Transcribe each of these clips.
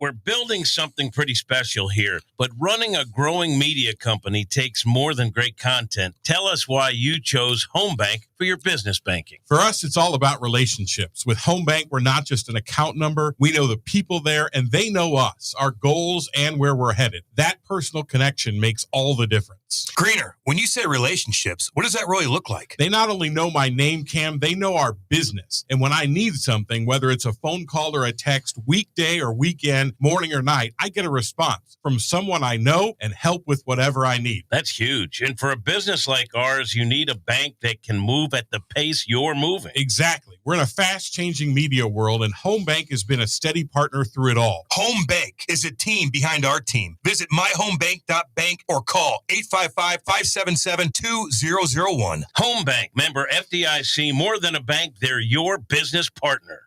We're building something pretty special here, but running a growing media company takes more than great content. Tell us why you chose Home Bank for your business banking. For us, it's all about relationships. With Home Bank, we're not just an account number. We know the people there, and they know us, our goals, and where we're headed. That personal connection makes all the difference. Greener, when you say relationships, what does that really look like? They not only know my name, Cam, they know our business. And when I need something, whether it's a phone call or a text, weekday or weekend, morning or night, I get a response from someone I know and help with whatever I need. That's huge. And for a business like ours, you need a bank that can move at the pace you're moving. Exactly. We're in a fast-changing media world, and Home Bank has been a steady partner through it all. Home Bank is a team behind our team. Visit myhomebank.bank or call 855-577-2001. Home Bank, member FDIC, more than a bank, they're your business partner.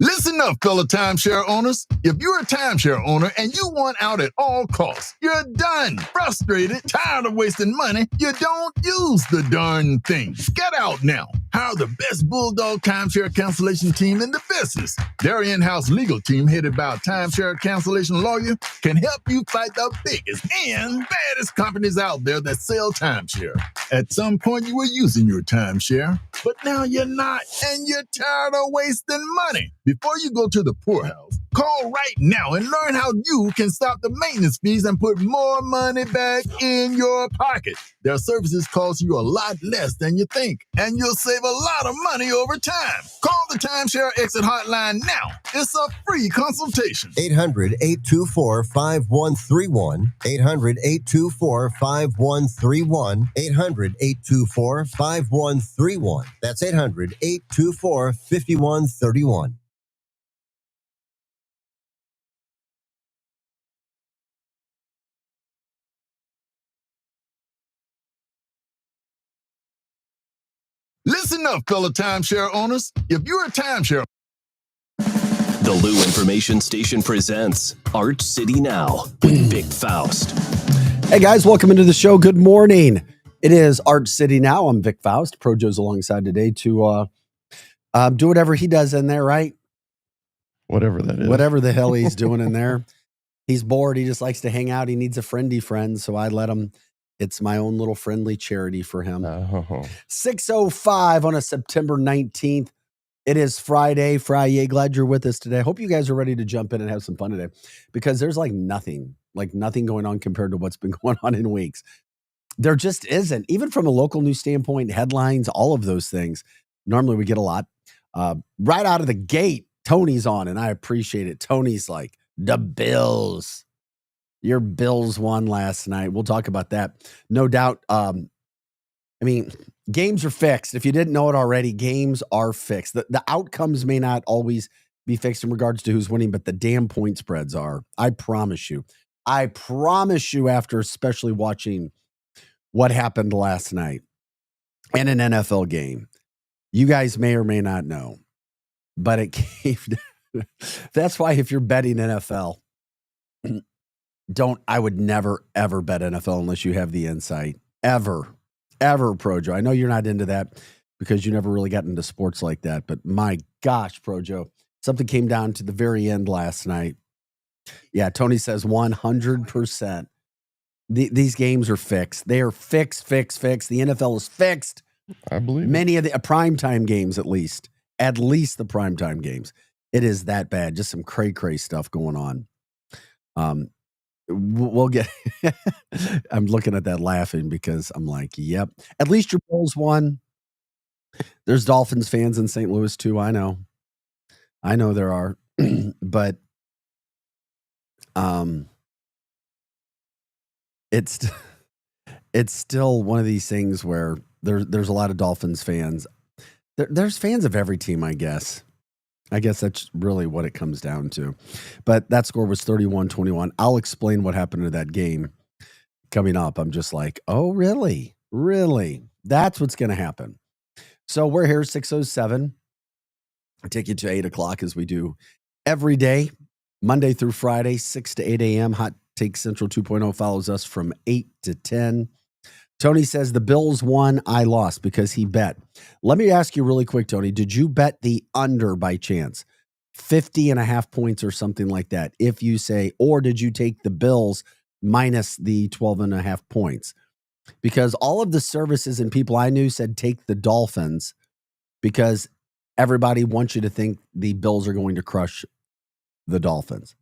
Listen up, fellow timeshare owners. If you're a timeshare owner and you want out at all costs, you're done, frustrated, tired of wasting money, you don't use the darn thing. Get out now. Hire the best Bulldog timeshare cancellation team in the business. Their in-house legal team, headed by a timeshare cancellation lawyer, can help you fight the biggest and baddest companies out there that sell timeshare. At some point, you were using your timeshare, but now you're not, and you're tired of wasting money. Before you go to the poorhouse, call right now and learn how you can stop the maintenance fees and put more money back in your pocket. Their services cost you a lot less than you think, and you'll save a lot of money over time. Call the Timeshare Exit Hotline now. It's a free consultation. 800-824-5131. 800-824-5131. 800-824-5131. That's 800-824-5131. Listen up, fellow timeshare owners. If you're a timeshare... The Lou Information Station presents Art City Now with Vic Faust. Hey guys, welcome into the show. Good morning. It is Art City Now. I'm Vic Faust. Projo's alongside today to do whatever he does in there, right? Whatever that is. Whatever the hell he's doing in there. He's bored. He just likes to hang out. He needs a friendly friend, so I let him. It's my own little friendly charity for him. 6:05 on a September 19th. It is Friday. Glad you're with us today. I hope you guys are ready to jump in and have some fun today, because there's nothing going on compared to what's been going on in weeks. There just isn't. Even from a local news standpoint, headlines, all of those things. Normally we get a lot. Right out of the gate, Tony's on, and I appreciate it. Tony's like, the Bills. Your Bills won last night. We'll talk about that. No doubt. Games are fixed. If you didn't know it already, games are fixed. The outcomes may not always be fixed in regards to who's winning, but the damn point spreads are. I promise you. After especially watching what happened last night in an NFL game. You guys may or may not know, but it came. That's why if you're betting NFL, I would never, ever bet NFL unless you have the insight. Ever, Projo. I know you're not into that because you never really got into sports like that, but my gosh, Projo, something came down to the very end last night. Yeah, Tony says 100%. These games are fixed. They are fixed. The NFL is fixed. I believe many of the primetime games, at least the primetime games. It is that bad. Just some cray stuff going on. We'll get. I'm looking at that laughing because I'm like, yep. At least your Bulls won. There's Dolphins fans in St. Louis too. I know there are, but it's still one of these things where there's a lot of Dolphins fans. There's fans of every team, I guess. I guess that's really what it comes down to. But that score was 31-21. I'll explain what happened to that game coming up. I'm just like, oh, really? Really? That's what's going to happen. So we're here, 6:07. I take you to 8 o'clock as we do every day, Monday through Friday, 6 to 8 a.m. Hot Take Central 2.0 follows us from 8 to 10. Tony says the Bills won, I lost because he bet. Let me ask you really quick, Tony. Did you bet the under by chance? 50.5 points or something like that. If you say, or did you take the Bills minus the 12.5 points? Because all of the services and people I knew said take the Dolphins because everybody wants you to think the Bills are going to crush the Dolphins.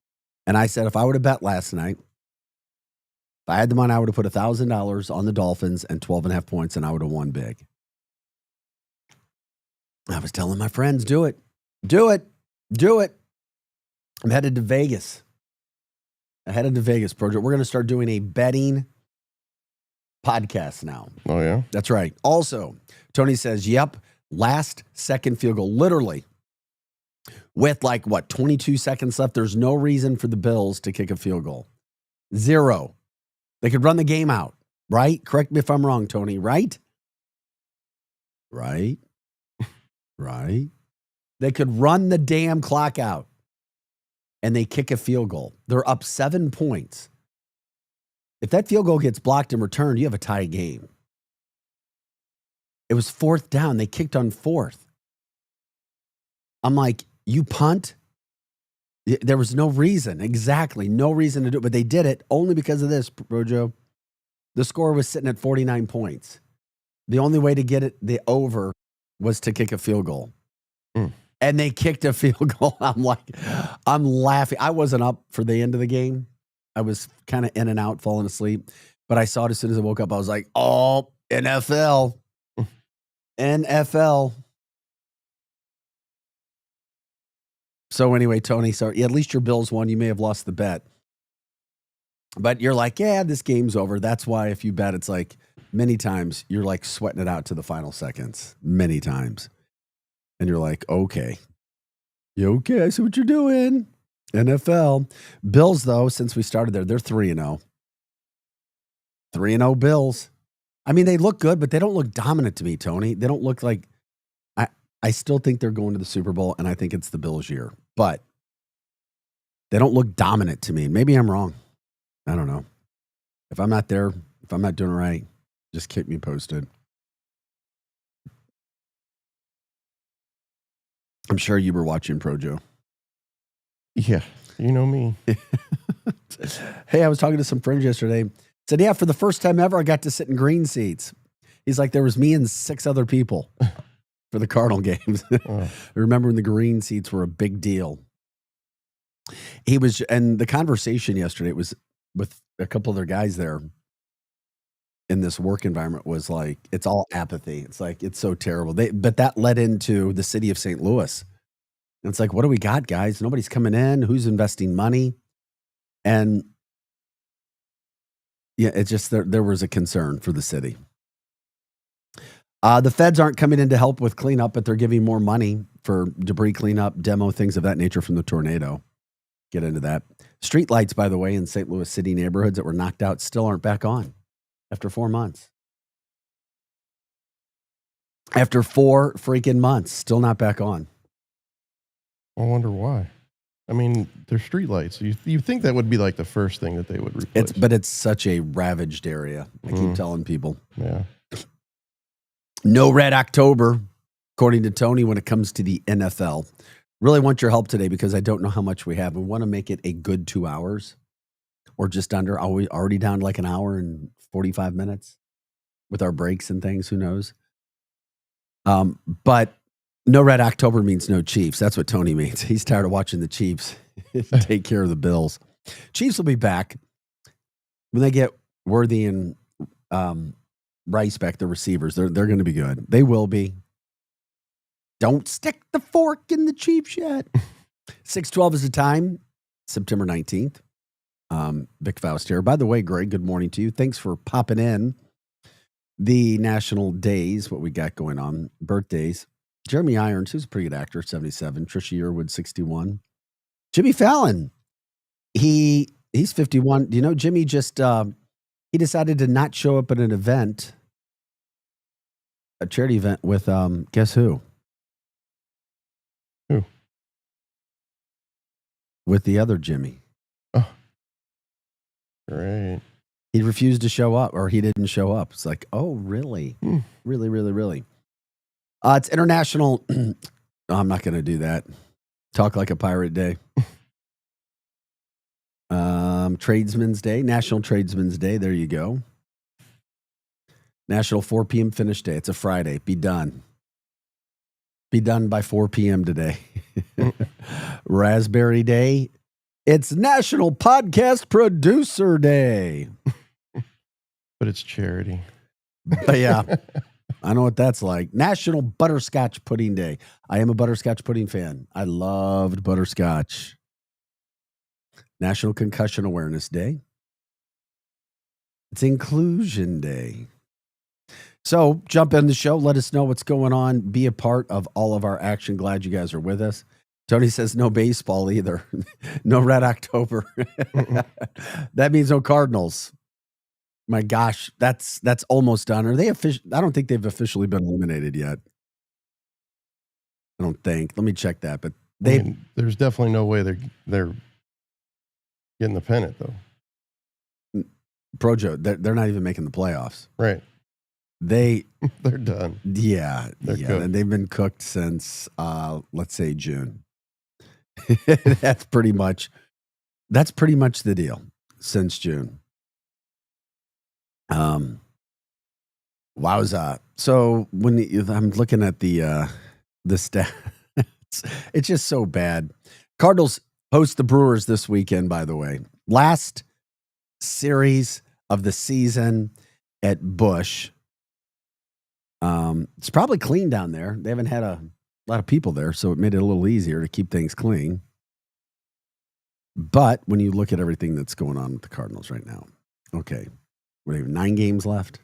And I said, if I would have bet last night, if I had the money, I would have put $1,000 on the Dolphins and 12.5 points, and I would have won big. I was telling my friends, do it. Do it. Do it. I'm headed to Vegas. Project. We're going to start doing a betting podcast now. Oh, yeah? That's right. Also, Tony says, yep, last second field goal. Literally, with 22 seconds left, there's no reason for the Bills to kick a field goal. 0. They could run the game out, right? Correct me if I'm wrong, Tony, right? Right? Right? They could run the damn clock out and they kick a field goal. They're up 7 points. If that field goal gets blocked and returned, you have a tie game. It was 4th down. They kicked on 4th. I'm like, you punt? There was no reason. Exactly. No reason to do it. But they did it only because of this, Brojo. The score was sitting at 49 points. The only way to get it, the over, was to kick a field goal. And they kicked a field goal. I'm laughing. I wasn't up for the end of the game. I was kind of in and out, falling asleep. But I saw it as soon as I woke up. I was like, oh, NFL. NFL. So anyway, Tony, sorry, at least your Bills won. You may have lost the bet. But you're like, yeah, this game's over. That's why if you bet, it's like many times you're like sweating it out to the final seconds. Many times. And you're like, okay. You okay? I see what you're doing. NFL. Bills, though, since we started there, they're 3-0. 3-0 Bills. I mean, they look good, but they don't look dominant to me, Tony. They don't look like... I still think they're going to the Super Bowl, and I think it's the Bills' year. But they don't look dominant to me. Maybe I'm wrong. I don't know. If I'm not there, if I'm not doing it right, just keep me posted. I'm sure you were watching Projo. Yeah, you know me. Hey, I was talking to some friends yesterday. Said, yeah, for the first time ever, I got to sit in green seats. He's like, there was me and 6 other people for the Cardinal games. I remember when the green seats were a big deal. And the conversation yesterday was with a couple of their guys there in this work environment was like, it's all apathy. It's like, it's so terrible. But that led into the city of St. Louis. And it's like, what do we got, guys? Nobody's coming in. Who's investing money? And yeah, it's just there was a concern for the city. The feds aren't coming in to help with cleanup, but they're giving more money for debris cleanup, demo, things of that nature from the tornado. Get into that. Street lights, by the way, in St. Louis City neighborhoods that were knocked out still aren't back on after 4 months. After 4 freaking months, still not back on. I wonder why. I mean, they're street lights. You think that would be like the first thing that they would replace. But it's such a ravaged area. I keep telling people. Yeah. No red October, according to Tony, when it comes to the NFL. Really want your help today because I don't know how much we have. We want to make it a good 2 hours or just under. Are we already down to like an hour and 45 minutes with our breaks and things? Who knows? But no red October means no Chiefs. That's what Tony means. He's tired of watching the Chiefs take care of the Bills. Chiefs will be back when they get Worthy and Rice back, the receivers. They're going to be good. They will be. Don't stick the fork in the Chiefs yet. 6:12 is the time. September 19th. Vic Faust here. By the way, Greg, good morning to you. Thanks for popping in. The national days, what we got going on. Birthdays. Jeremy Irons, who's a pretty good actor, 77. Trisha Yearwood, 61. Jimmy Fallon. He's 51. Do you know Jimmy just he decided to not show up at an event, a charity event with guess who? Who? With the other Jimmy. Oh. Great. He refused to show up, or he didn't show up. It's like, oh, really? Really, really, really? It's international. I'm not going to do that. Talk Like a Pirate Day. Tradesman's Day, National Tradesman's Day. There you go. National 4 p.m. finish day. It's a Friday. Be done. Be done by 4 p.m. today. Raspberry Day. It's National Podcast Producer Day. But it's charity. But yeah, I know what that's like. National Butterscotch Pudding Day. I am a butterscotch pudding fan. I loved butterscotch. National Concussion Awareness Day. It's Inclusion Day. So jump in the show. Let us know what's going on. Be a part of all of our action. Glad you guys are with us. Tony says no baseball either. No Red October. That means no Cardinals. My gosh, that's almost done. Are they official? I don't think they've officially been eliminated yet. I don't think. Let me check that. But there's definitely no way they're getting the pennant though. Projo, they're not even making the playoffs. Right. They're done. Yeah. They're yeah. cooked. And they've been cooked since let's say June. That's pretty much the deal since June. Wowza. So when I'm looking at the stats, it's just so bad. Cardinals host the Brewers this weekend, by the way. Last series of the season at Busch. It's probably clean down there. They haven't had a lot of people there, so it made it a little easier to keep things clean. But when you look at everything that's going on with the Cardinals right now, okay, we have 9 games left.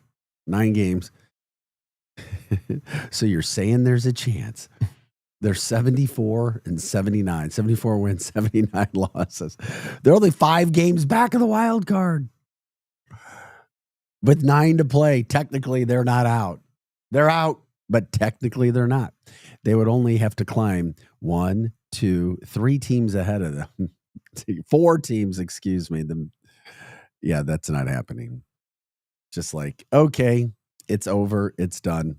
9 games. So you're saying there's a chance. They're 74 and 79. 74 wins, 79 losses. They're only 5 games back of the wild card. With 9 to play, technically they're not out. They're out, but technically they're not. They would only have to climb 1, 2, 3 teams ahead of them. 4 teams, excuse me. Yeah, that's not happening. Just like, okay, it's over. It's done.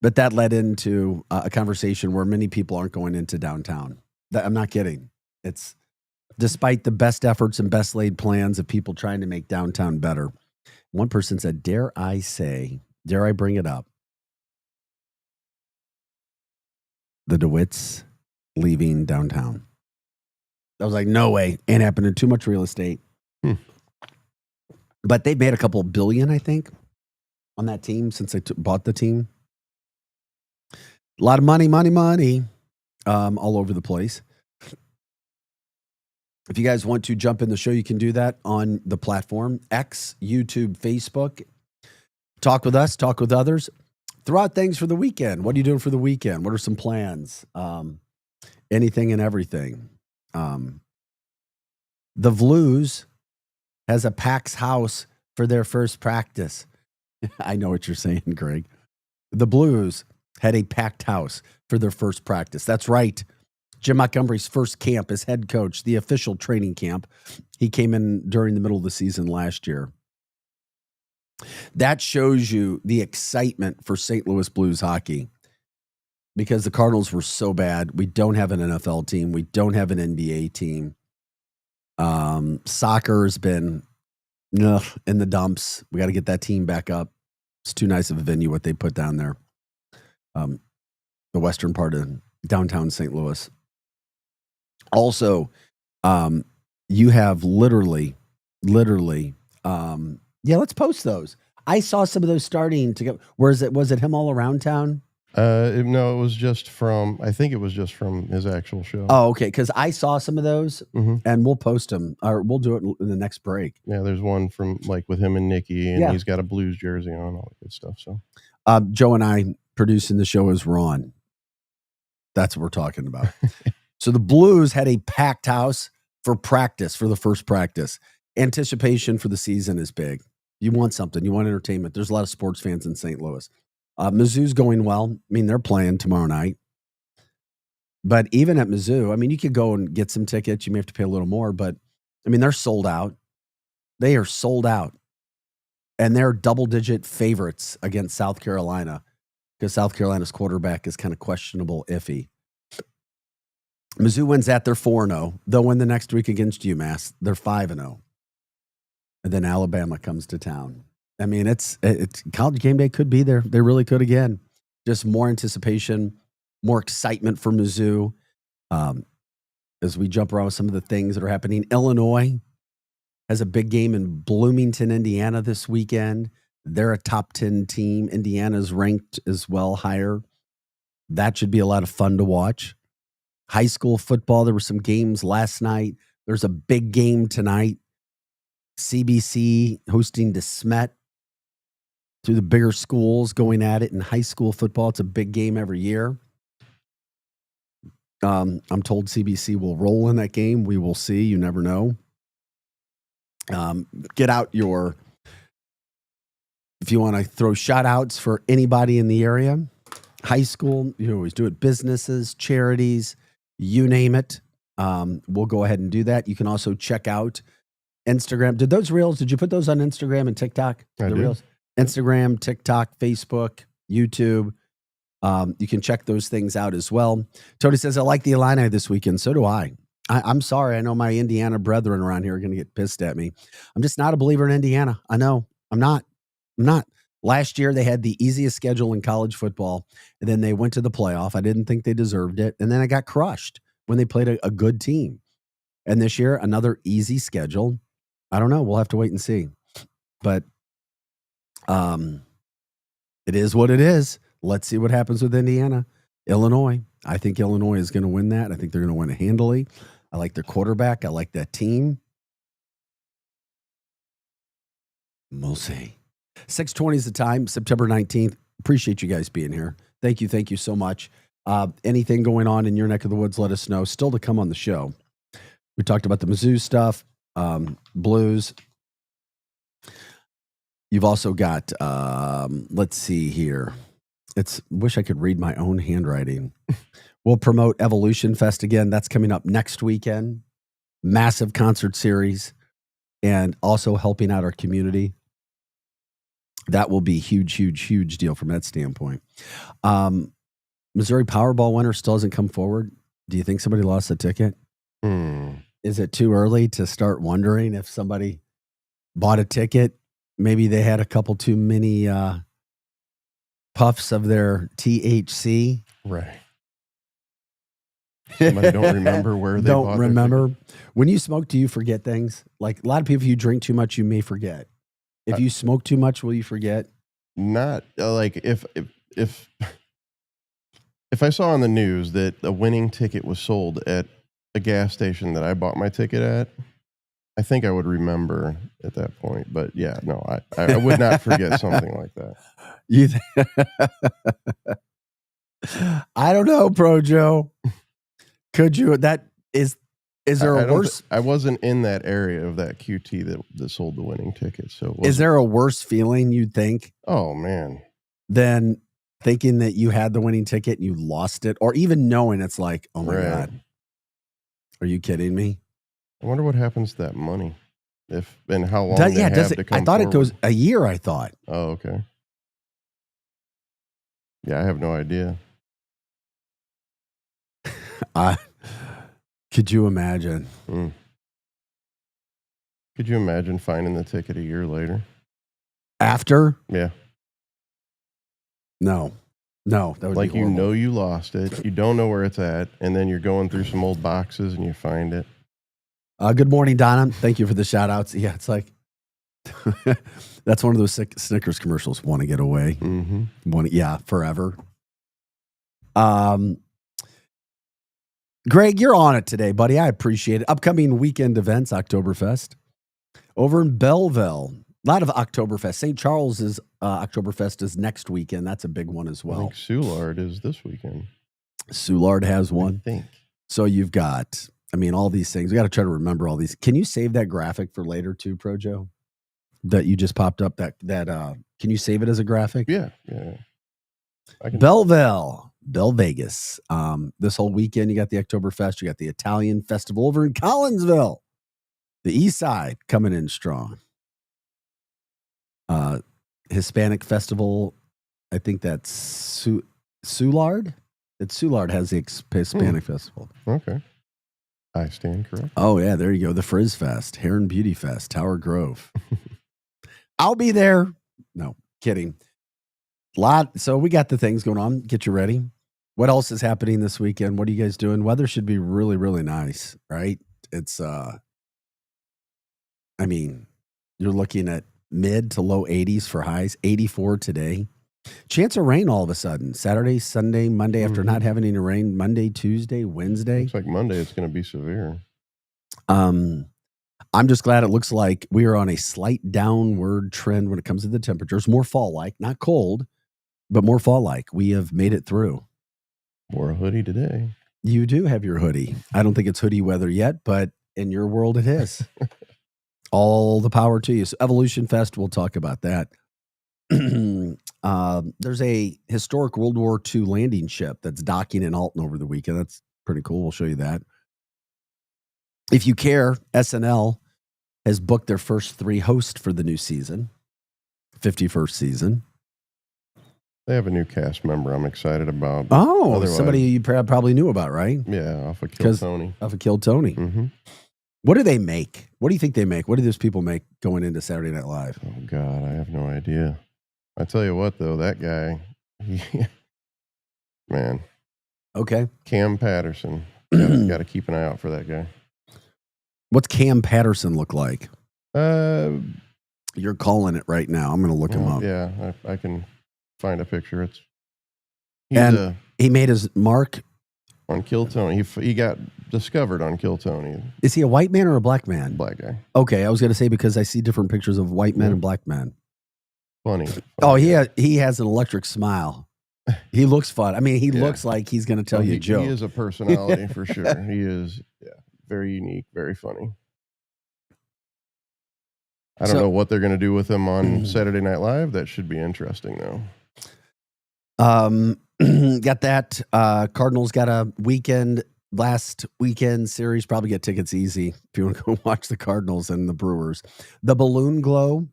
But that led into a conversation where many people aren't going into downtown. I'm not kidding. It's despite the best efforts and best laid plans of people trying to make downtown better. One person said, dare I bring it up? The DeWitts leaving downtown. I was like, no way. Ain't happening. Too much real estate. But they've made a couple billion, I think, on that team since they bought the team. A lot of money, all over the place. If you guys want to jump in the show, you can do that on the platform, X, YouTube, Facebook. Talk with us, talk with others. Throw out things for the weekend. What are you doing for the weekend? What are some plans? Anything and everything. The Blues has a PAX house for their first practice. I know what you're saying, Greg. The Blues had a packed house for their first practice. That's right. Jim Montgomery's first camp as head coach, the official training camp. He came in during the middle of the season last year. That shows you the excitement for St. Louis Blues hockey because the Cardinals were so bad. We don't have an NFL team. We don't have an NBA team. Soccer has been in the dumps. We got to get that team back up. It's too nice of a venue what they put down there. The western part of downtown St. Louis. Also, you have literally, let's post those. I saw some of those starting to go. Was it him all around town? No, it was just from, I think it was just from his actual show. Oh, okay. Because I saw some of those and we'll post them or we'll do it in the next break. Yeah, there's one from like with him and Nikki and he's got a Blues jersey on, all that good stuff. So, Joe and I producing the show is Ron. That's what we're talking about. So the Blues had a packed house for practice, for the first practice. Anticipation for the season is big. You want something. You want entertainment. There's a lot of sports fans in St. Louis. Mizzou's going well. I mean, they're playing tomorrow night. But even at Mizzou, I mean, you could go and get some tickets. You may have to pay a little more, but I mean, they're sold out. They are sold out. And they're double-digit favorites against South Carolina because South Carolina's quarterback is kind of questionable, iffy. Mizzou wins that. They're 4-0. They'll win the next week against UMass. They're 5-0. And then Alabama comes to town. I mean, it's College game day could be there. They really could again. Just more anticipation, more excitement for Mizzou. As we jump around with some of the things that are happening. Illinois has a big game in Bloomington, Indiana this weekend. They're a top 10 team. Indiana's ranked as well higher. That should be a lot of fun to watch. High school football, there were some games last night. There's a big game tonight. CBC hosting DeSmet. Through the bigger schools going at it in high school football. It's a big game every year. I'm told CBC will roll in that game. We will see. You never know. Get out your, if you want to throw shout outs for anybody in the area, high school, you always do it, businesses, charities, you name it. We'll go ahead and do that. You can also check out Instagram. Did you put those on Instagram and TikTok? I did. Reels? Instagram, TikTok, Facebook, YouTube. You can check those things out as well. Tony says, I like the Illini this weekend. So do I. I'm sorry. I know my Indiana brethren around here are going to get pissed at me. I'm just not a believer in Indiana. I know. I'm not. Last year, they had the easiest schedule in college football, and then they went to the playoff. I didn't think they deserved it. And then I got crushed when they played a good team. And this year, another easy schedule. I don't know. We'll have to wait and see. But it is what it is. Let's see what happens with Indiana. Illinois. I think Illinois is going to win that. I think they're going to win it handily. I like their quarterback. I like that team. We'll see. 6:20 is the time, September 19th. Appreciate you guys being here. Thank you. Thank you so much. Anything going on in your neck of the woods, let us know. Still to come on the show. We talked about the Mizzou stuff, Blues. You've also got, let's see here. Wish I could read my own handwriting. We'll promote Evolution Fest again. That's coming up next weekend. Massive concert series and also helping out our community. That will be huge deal from that standpoint. Missouri Powerball winner still hasn't come forward. Do you think somebody lost a ticket? Is it too early to start wondering if somebody bought a ticket? Maybe they had a couple too many puffs of their THC. Right. Somebody don't remember where they don't remember. When you smoke, do you forget things? Like a lot of people, if you drink too much, you may forget. If you smoke too much, will you forget? Not like if I saw on the news that a winning ticket was sold at a gas station that I bought my ticket at, I think I would remember at that point. But yeah, no, I would not forget something like that. I don't know, Pro Joe. Could you? That is there a worse? I wasn't in that area of that QT that sold the winning ticket. So is there a worse feeling you'd think? Oh man, than thinking that you had the winning ticket and you lost it, or even knowing it's like, oh my God, are you kidding me? I wonder what happens to that money, if and how long. Does it? I thought it goes a year. I thought. Oh, okay. Yeah, I have no idea. Could you imagine? Could you imagine finding the ticket a year later? After? Yeah. No, that would like be horrible. You lost it. You don't know where it's at, and then you're going through some old boxes and you find it. Good morning, Donna. Thank you for the shout outs. Yeah, it's like that's one of those Snickers commercials. Want to get away? Mm-hmm. Forever. Greg, you're on it today, buddy. I appreciate it. Upcoming weekend events, Oktoberfest over in Belleville. A lot of Oktoberfest. St. Charles's Oktoberfest is next weekend. That's a big one as well. I think Soulard is this weekend. Soulard has one. I think. So you've got, all these things. We got to try to remember all these. Can you save that graphic for later too, Pro Joe? That you just popped up. That can you save it as a graphic? Yeah. Belleville, Bell Vegas. This whole weekend, you got the Oktoberfest. You got the Italian Festival over in Collinsville. The East Side coming in strong. Hispanic Festival. I think that's Soulard. Soulard has the Hispanic Festival. Okay. I stand correct. Oh, yeah, there you go. The Frizz Fest, Heron Beauty Fest, Tower Grove. I'll be there. No, kidding. So we got the things going on. Get you ready. What else is happening this weekend? What are you guys doing? Weather should be really, really nice, right? It's, I mean, you're looking at mid to low 80s for highs, 84 today. Chance of rain all of a sudden. Saturday, Sunday, Monday, after not having any rain, Monday, Tuesday, Wednesday. Looks like Monday it's going to be severe. I'm just glad it looks like we are on a slight downward trend when it comes to the temperatures. More fall-like, not cold, but more fall-like. We have made it through. Wore a hoodie today. You do have your hoodie. I don't think it's hoodie weather yet, but in your world it is. All the power to you. So Evolution Fest, we'll talk about that. There's a historic World War II landing ship that's docking in Alton over the weekend. That's pretty cool. We'll show you that. If you care, SNL has booked their first 3 hosts for the new season, 51st season. They have a new cast member I'm excited about. Oh, Otherwise- somebody you probably knew about, right? Yeah, off of Kill Tony. Off of Kill Tony. Mm-hmm. What do they make? What do you think they make? What do those people make going into Saturday Night Live? Oh, God, I have no idea. I tell you what, though, that guy, man. Okay. Cam Patterson. Got to keep an eye out for that guy. What's Cam Patterson look like? You're calling it right now. I'm going to look him up. Yeah, I can find a picture. He made his mark on Kill Tony. He got discovered on Kill Tony. Is he a white man or a black man? Black guy. Okay, I was going to say because I see different pictures of white men and black men. Funny. Oh, he has an electric smile. He looks fun. I mean, he looks like he's going to tell you a joke. He is a personality for sure. He is, very unique, very funny. I don't know what they're going to do with him on Saturday Night Live. That should be interesting, though. Got that. Cardinals got a last weekend series. Probably get tickets easy if you want to go watch the Cardinals and the Brewers. The Balloon Glow.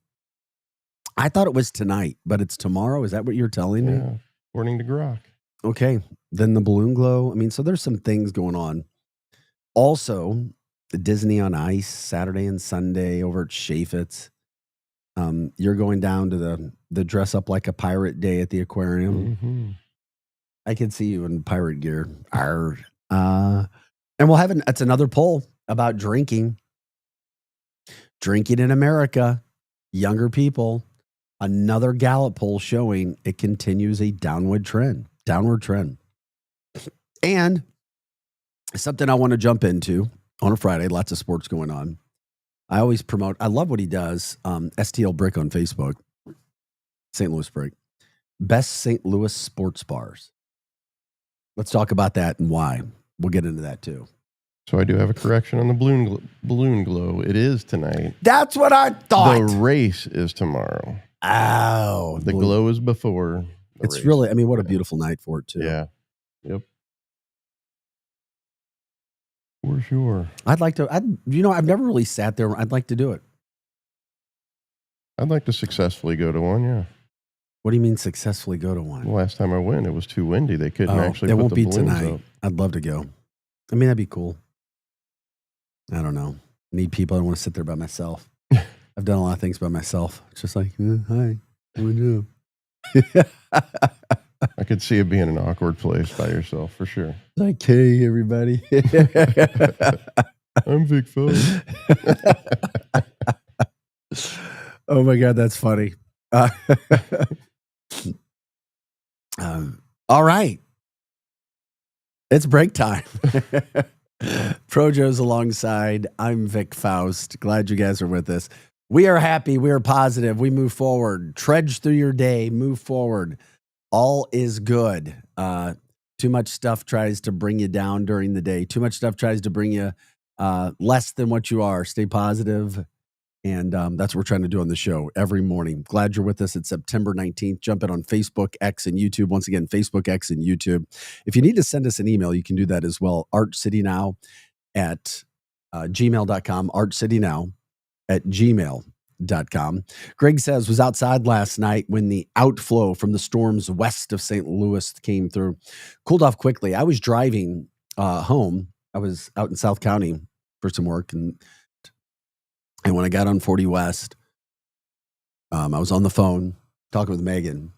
I thought it was tonight, but it's tomorrow. Is that what you're telling me? Yeah, according to Grok. Okay. Then the Balloon Glow. I mean, so there's some things going on. Also, the Disney on Ice Saturday and Sunday over at Chaffetz. You're going down to the dress up like a pirate day at the aquarium. Mm-hmm. I can see you in pirate gear. Arr. And we'll have it's another poll about drinking. Drinking in America, younger people. Another Gallup poll showing it continues a downward trend. And something I want to jump into on a Friday, lots of sports going on. I always promote, I love what he does. STL Brick on Facebook, St. Louis Brick. Best St. Louis sports bars. Let's talk about that and why. We'll get into that too. So I do have a correction on the balloon glow. It is tonight. That's what I thought. The race is tomorrow. Oh. The glow is before. It's race. really, I mean, what a beautiful night for it too. Yeah. Yep. For sure. I'd like to, I've never really sat there. I'd like to do it. I'd like to successfully go to one, yeah. What do you mean successfully go to one? The last time I went, it was too windy. They couldn't actually it put won't the be balloons tonight. up. I'd love to go. I mean, that'd be cool. I don't know. I need people. I don't want to sit there by myself. I've done a lot of things by myself. It's just like, hi, what do we do? I could see it being an awkward place by yourself, for sure. Like, hey, everybody. I'm Vic Phillips. Oh, my God, that's funny. All right. It's break time. Projo's alongside. I'm Vic Faust. Glad you guys are with us. We are happy. We are positive. We move forward. Trudge through your day. Move forward. All is good. Too much stuff tries to bring you down during the day. Too much stuff tries to bring you less than what you are. Stay positive. And that's what we're trying to do on the show every morning. Glad you're with us. It's September 19th. Jump in on Facebook, X, and YouTube. Once again, Facebook, X, and YouTube. If you need to send us an email, you can do that as well. ArchCityNow at gmail.com. ArchCityNow at gmail.com. Greg says, was outside last night when the outflow from the storms west of St. Louis came through. Cooled off quickly. I was driving home I was out in South County for some work, and when I got on 40 West, I was on the phone talking with Megan,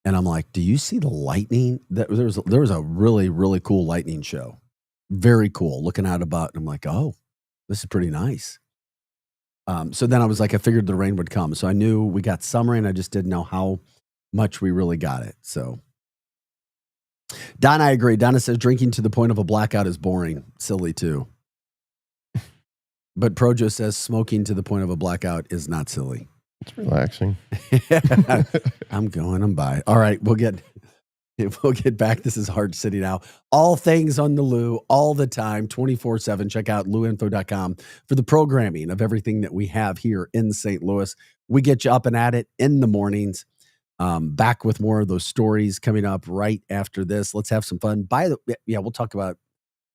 and I'm like, "Do you see the lightning? There was a really, really cool lightning show, very cool. Looking out about, and I'm like, oh, this is pretty nice." So then I was like, I figured the rain would come, so I knew we got some rain. I just didn't know how much we really got it. So, Donna, I agree. Donna says drinking to the point of a blackout is boring, silly too. But Projo says smoking to the point of a blackout is not silly. It's relaxing. I'm by. All right, we'll get back. This is Hard City now. All things on the Lou, all the time, 24/7. Check out louinfo.com for the programming of everything that we have here in St. Louis. We get you up and at it in the mornings. Back with more of those stories coming up right after this. Let's have some fun. We'll talk about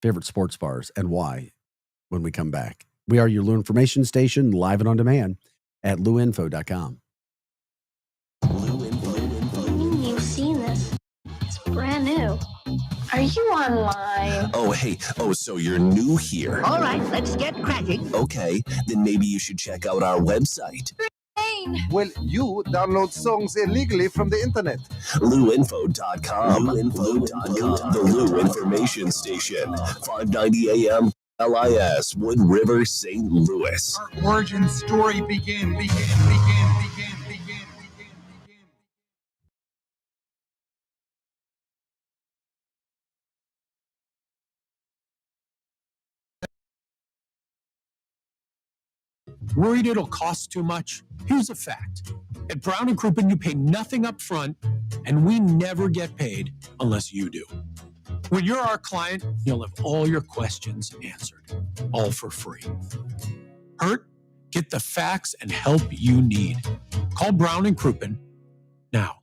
favorite sports bars and why when we come back. We are your Lou Information Station, live and on demand at louinfo.com. You've seen this. It's brand new. Are you online? Oh, hey. Oh, so you're new here. All right, let's get cracking. Okay, then maybe you should check out our website. Well, you download songs illegally from the internet. Louinfo.com. Louinfo.com. The Lou Information Station. 590 AM. LIS, Wood River, St. Louis. Our origin story begin. Worried it'll cost too much? Here's a fact. At Brown & Crouppen, you pay nothing up front, and we never get paid unless you do. When you're our client, you'll have all your questions answered, all for free. Hurt? Get the facts and help you need. Call Brown & Crouppen now.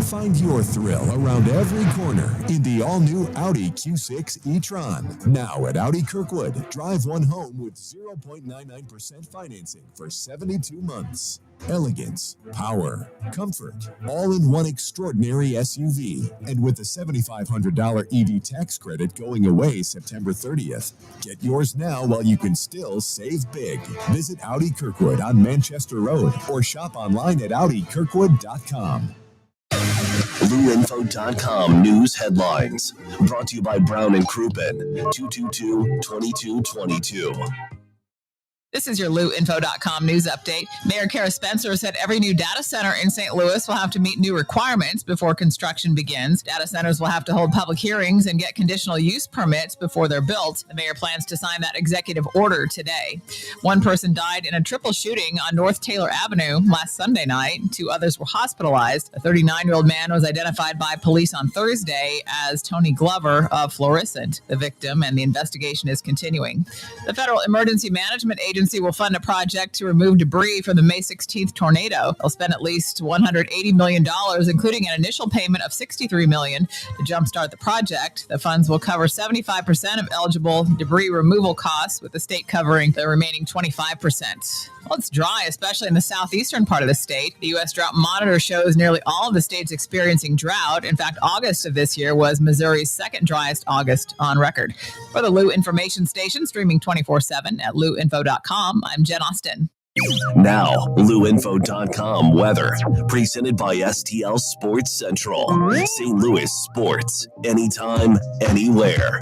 Find your thrill around every corner in the all-new Audi Q6 e-tron. Now at Audi Kirkwood, drive one home with 0.99% financing for 72 months. Elegance, power, comfort, all in one extraordinary SUV. And with the $7,500 EV tax credit going away September 30th, get yours now while you can still save big. Visit Audi Kirkwood on Manchester Road or shop online at audikirkwood.com. Louinfo.com news headlines. Brought to you by Brown & Crouppen, 222-2222. This is your LouInfo.com news update. Mayor Kara Spencer said every new data center in St. Louis will have to meet new requirements before construction begins. Data centers will have to hold public hearings and get conditional use permits before they're built. The mayor plans to sign that executive order today. One person died in a triple shooting on North Taylor Avenue last Sunday night. 2 others were hospitalized. A 39-year-old man was identified by police on Thursday as Tony Glover of Florissant, the victim, and the investigation is continuing. The Federal Emergency Management Agency will fund a project to remove debris from the May 16th tornado. They'll spend at least $180 million, including an initial payment of $63 million to jumpstart the project. The funds will cover 75% of eligible debris removal costs, with the state covering the remaining 25%. Well, it's dry, especially in the southeastern part of the state. The U.S. Drought Monitor shows nearly all of the states experiencing drought. In fact, August of this year was Missouri's second driest August on record. For the Lou Information Station, streaming 24/7 at louinfo.com, I'm Jen Austin. Now, louinfo.com weather. Presented by STL Sports Central. St. Louis sports. Anytime, anywhere.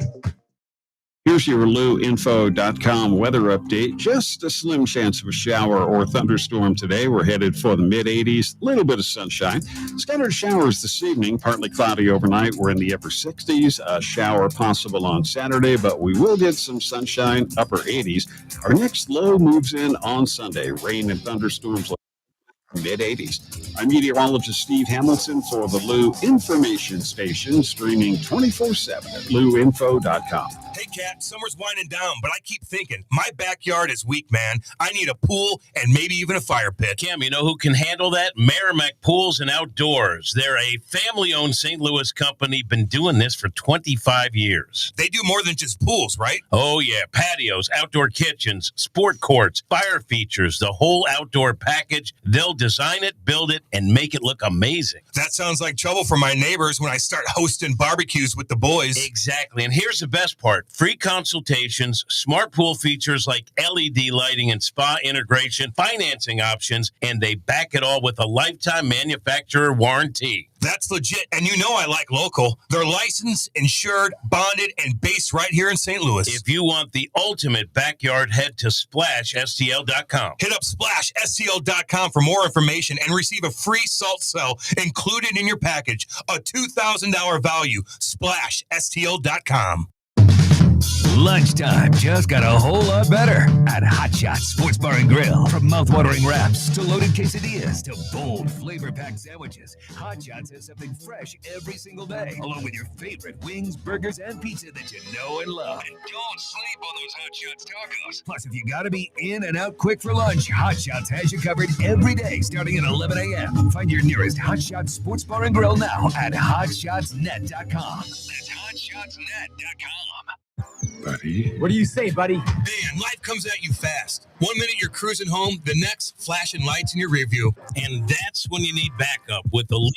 Here's your louinfo.com weather update. Just a slim chance of a shower or thunderstorm today. We're headed for the mid-80s, a little bit of sunshine. Scattered showers this evening, partly cloudy overnight. We're in the upper 60s. A shower possible on Saturday, but we will get some sunshine, upper 80s. Our next low moves in on Sunday. Rain and thunderstorms mid-80s. I'm meteorologist Steve Hamilton for the Lou Information Station, streaming 24/7 at louinfo.com. Hey, Kat, summer's winding down, but I keep thinking, my backyard is weak, man. I need a pool and maybe even a fire pit. Cam, you know who can handle that? Merrimack Pools and Outdoors. They're a family-owned St. Louis company, been doing this for 25 years. They do more than just pools, right? Oh, yeah. Patios, outdoor kitchens, sport courts, fire features, the whole outdoor package. They'll design it, build it, and make it look amazing. That sounds like trouble for my neighbors when I start hosting barbecues with the boys. Exactly. And here's the best part. Free consultations, smart pool features like LED lighting and spa integration, financing options, and they back it all with a lifetime manufacturer warranty. That's legit. And you know I like local. They're licensed, insured, bonded, and based right here in St. Louis. If you want the ultimate backyard, head to SplashSTL.com. Hit up SplashSTL.com for more information and receive a free salt cell included in your package. A $2,000 value. SplashSTL.com. Lunchtime just got a whole lot better at Hot Shots Sports Bar and Grill. From mouth-watering wraps to loaded quesadillas to bold, flavor-packed sandwiches, Hot Shots has something fresh every single day, along with your favorite wings, burgers, and pizza that you know and love. And don't sleep on those Hot Shots tacos. Plus, if you gotta be in and out quick for lunch, Hot Shots has you covered every day starting at 11 a.m. Find your nearest Hot Shots Sports Bar and Grill now at HotShotsNet.com. That's HotShotsNet.com. Buddy. What do you say, buddy? Man, life comes at you fast. 1 minute you're cruising home, the next flashing lights in your rear view. And that's when you need backup. With the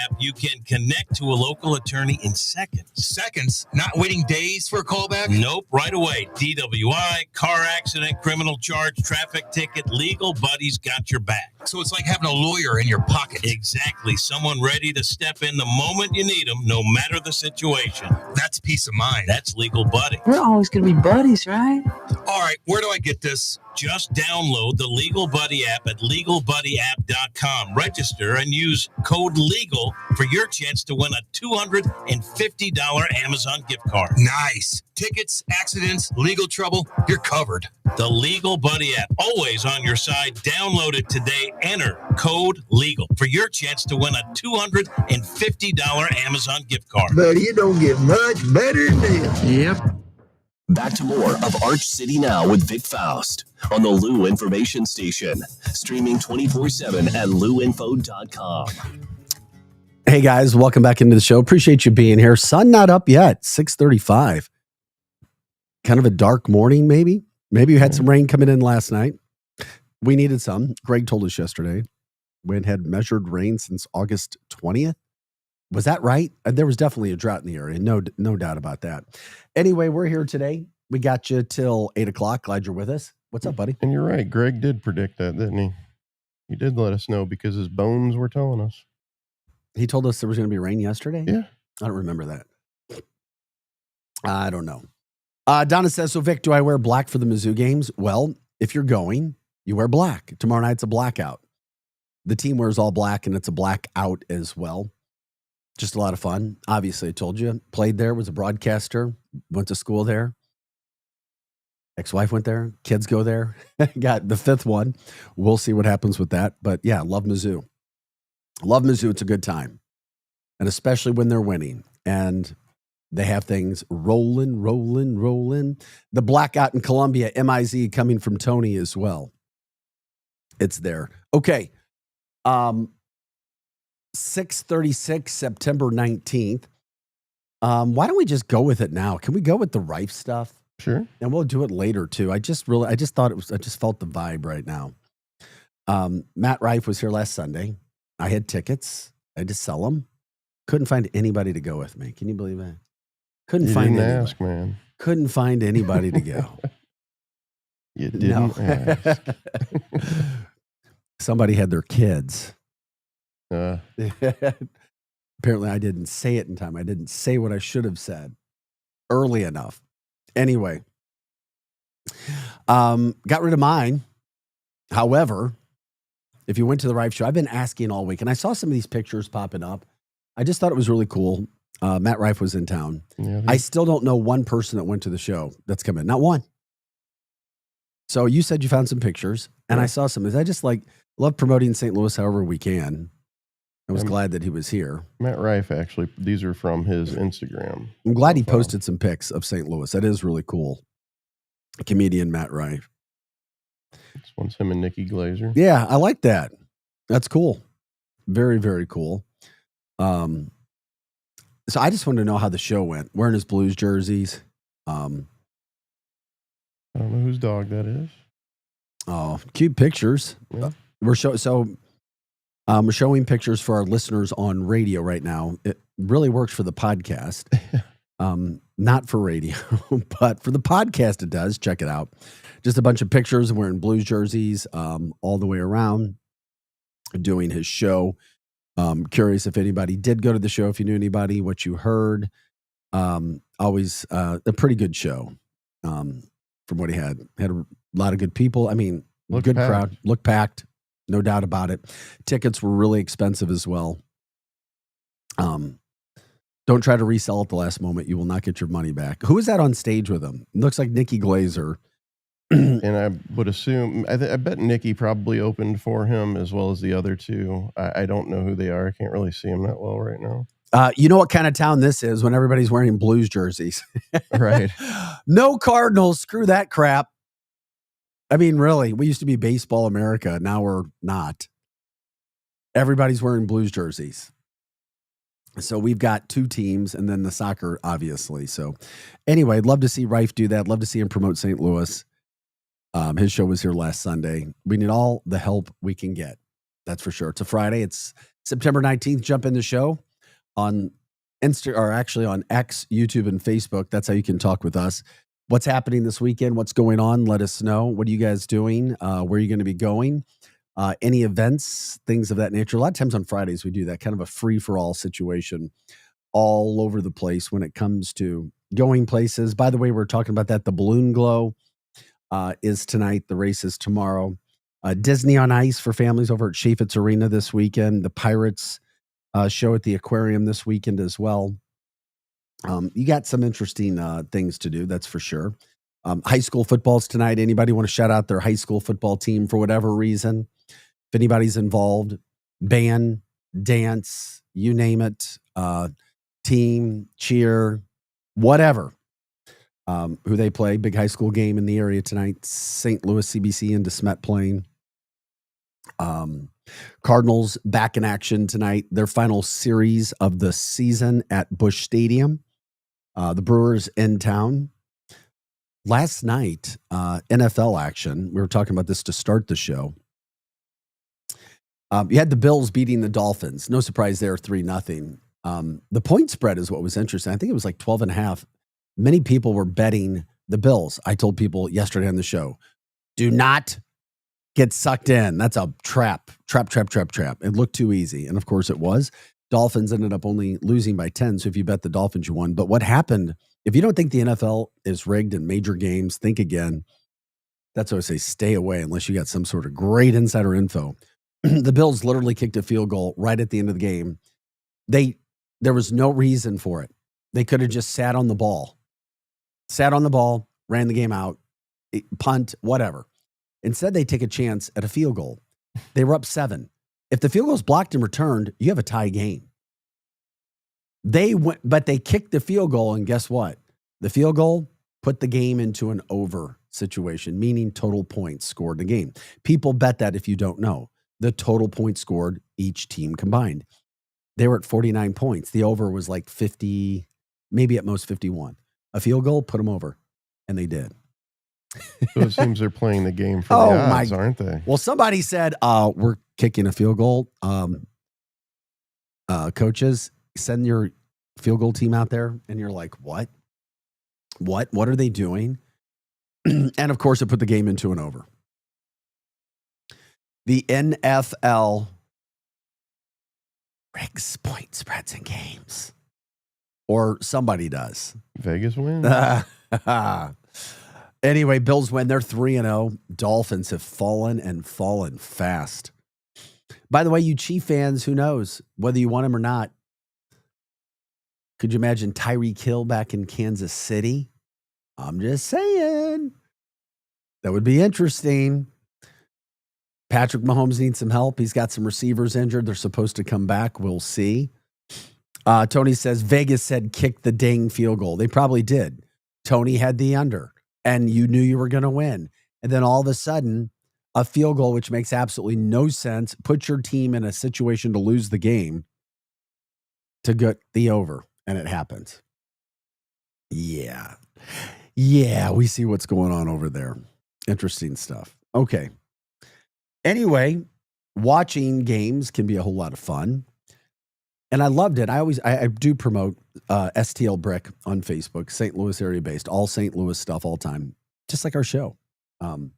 app, you can connect to a local attorney in seconds. Seconds? Not waiting days for a callback? Nope, right away. DWI, car accident, criminal charge, traffic ticket, Legal Buddies got your back. So it's like having a lawyer in your pocket. Exactly. Someone ready to step in the moment you need them, no matter the situation. That's peace of mind. That's Legal Buddy. We're always going to be buddies, right? All right, where do I get this? Just download the Legal Buddy app at LegalBuddyApp.com. Register and use code LEGAL for your chance to win a $250 Amazon gift card. Nice. Tickets, accidents, legal trouble, you're covered. The Legal Buddy app, always on your side. Download it today. Enter code LEGAL for your chance to win a $250 Amazon gift card. But you don't get much better than this. Yep. Back to more of Arch City Now with Vic Faust on the Lou Information Station. Streaming 24/7 at louinfo.com. Hey guys, welcome back into the show. Appreciate you being here. Sun not up yet, 6:35. Kind of a dark morning, maybe. Maybe you had some rain coming in last night. We needed some. Greg told us yesterday we had measured rain since August 20th. Was that right? There was definitely a drought in the area. No doubt about that. Anyway, we're here today. We got you till 8 o'clock. Glad you're with us. What's up, buddy? And you're right. Greg did predict that, didn't he? He did let us know because his bones were telling us. He told us there was going to be rain yesterday? Yeah. I don't remember that. I don't know. Donna says, so Vic, do I wear black for the Mizzou games? Well, if you're going, you wear black. Tomorrow night's a blackout. The team wears all black, and it's a blackout as well. Just a lot of fun. Obviously, I told you. Played there, was a broadcaster, went to school there. Ex-wife went there. Kids go there. Got the fifth one. We'll see what happens with that. But yeah, love Mizzou. Love Mizzou. It's a good time. And especially when they're winning. And they have things rolling. The blackout in Columbia, MIZ coming from Tony as well. It's there. Okay. 6:36, September 19th. Why don't we just go with it now? Can we go with the Rife stuff? Sure. And we'll do it later too. I just felt the vibe right now. Matt Rife was here last Sunday. I had tickets. I had to sell them. Couldn't find anybody to go with me. Can you believe that? Couldn't find anybody. Ask, man. Couldn't find anybody to go. You didn't ask. Somebody had their kids. Apparently I didn't say it in time. I didn't say what I should have said early enough. Anyway, got rid of mine. However, if you went to the Rife show, I've been asking all week, and I saw some of these pictures popping up. I just thought it was really cool. Matt Rife was in town. Yeah, I still don't know one person that went to the show that's come in. Not one. So you said you found some pictures, and I saw some. I just love promoting St. Louis however we can. I was glad that he was here. Matt Rife, actually, these are from his Instagram. I'm glad he posted some pics of St. Louis. That is really cool. Comedian Matt Rife. This one's him and Nikki Glazer. Yeah, I like that. That's cool. Very, very cool. So I just wanted to know how the show went. Wearing his Blues jerseys. I don't know whose dog that is. Oh, cute pictures. Yeah. So Showing pictures for our listeners on radio right now. It really works for the podcast. Not for radio, but for the podcast it does. Check it out. Just a bunch of pictures wearing Blues jerseys all the way around doing his show. Curious if anybody did go to the show, if you knew anybody, what you heard. Always a pretty good show from what he had. Had a lot of good people. I mean, good crowd. Looked packed. No doubt about it. Tickets were really expensive as well. Don't try to resell at the last moment. You will not get your money back. Who is that on stage with him? It looks like Nikki Glazer. And I would assume, I bet Nikki probably opened for him as well as the other two. I don't know who they are. I can't really see them that well right now. You know what kind of town this is when everybody's wearing Blues jerseys. Right. No Cardinals. Screw that crap. I mean, really, we used to be Baseball America. Now we're not. Everybody's wearing Blues jerseys. So we've got two teams and then the soccer, obviously. So anyway, I'd love to see Rife do that. Love to see him promote St. Louis. His show was here last Sunday. We need all the help we can get. That's for sure. It's a Friday. It's September 19th. Jump in the show on Insta, or actually on X, YouTube, and Facebook. That's how you can talk with us. What's happening this weekend? What's going on? Let us know. What are you guys doing? Where are you going to be going? Any events, things of that nature. A lot of times on Fridays, we do that kind of a free-for-all situation all over the place when it comes to going places. By the way, we're talking about that. The Balloon Glow is tonight. The race is tomorrow. Disney on Ice for families over at Chaffetz Arena this weekend. The Pirates show at the aquarium this weekend as well. You got some interesting things to do, that's for sure. High school football's tonight. Anybody want to shout out their high school football team for whatever reason? If anybody's involved, band, dance, you name it, team, cheer, whatever, who they play. Big high school game in the area tonight. St. Louis CBC and DeSmet playing. Cardinals back in action tonight. Their final series of the season at Busch Stadium. The Brewers in town. Last night, NFL action. We were talking about this to start the show. You had the Bills beating the Dolphins. No surprise there, 3-0. The point spread is what was interesting. I think it was like 12.5. Many people were betting the Bills. I told people yesterday on the show, do not get sucked in. That's a trap. It looked too easy. And of course it was. Dolphins ended up only losing by 10. So if you bet the Dolphins, you won. But what happened, if you don't think the NFL is rigged in major games, think again. That's what I say, stay away unless you got some sort of great insider info. The Bills literally kicked a field goal right at the end of the game. There was no reason for it. They could have just sat on the ball, ran the game out, punt, whatever. Instead, they take a chance at a field goal. They were up 7. If the field goal is blocked and returned, you have a tie game. They went, but they kicked the field goal, and guess what? The field goal put the game into an over situation, meaning total points scored in the game. People bet that if you don't know. The total points scored, each team combined. They were at 49 points. The over was like 50, maybe at most 51. A field goal, put them over, and they did. So it seems they're playing the game for the odds, aren't they? Well, somebody said, we're kicking a field goal. Coaches, send your field goal team out there. And you're like, what? What are they doing? And of course, it put the game into an over. The NFL rigs point spreads in games. Or somebody does. Vegas wins. Anyway, Bills win. They're 3-0. Dolphins have fallen fast. By the way, you Chief fans, who knows whether you want him or not? Could you imagine Tyreek Hill back in Kansas City? I'm just saying. That would be interesting. Patrick Mahomes needs some help. He's got some receivers injured. They're supposed to come back. We'll see. Tony says Vegas said kick the dang field goal. They probably did. Tony had the under. And you knew you were going to win. And then all of a sudden, a field goal, which makes absolutely no sense, puts your team in a situation to lose the game to get the over. And it happens. Yeah, we see what's going on over there. Interesting stuff. Okay. Anyway, watching games can be a whole lot of fun. And I loved it. I do promote STL Brick on Facebook, St. Louis area based, all St. Louis stuff all time, just like our show. Put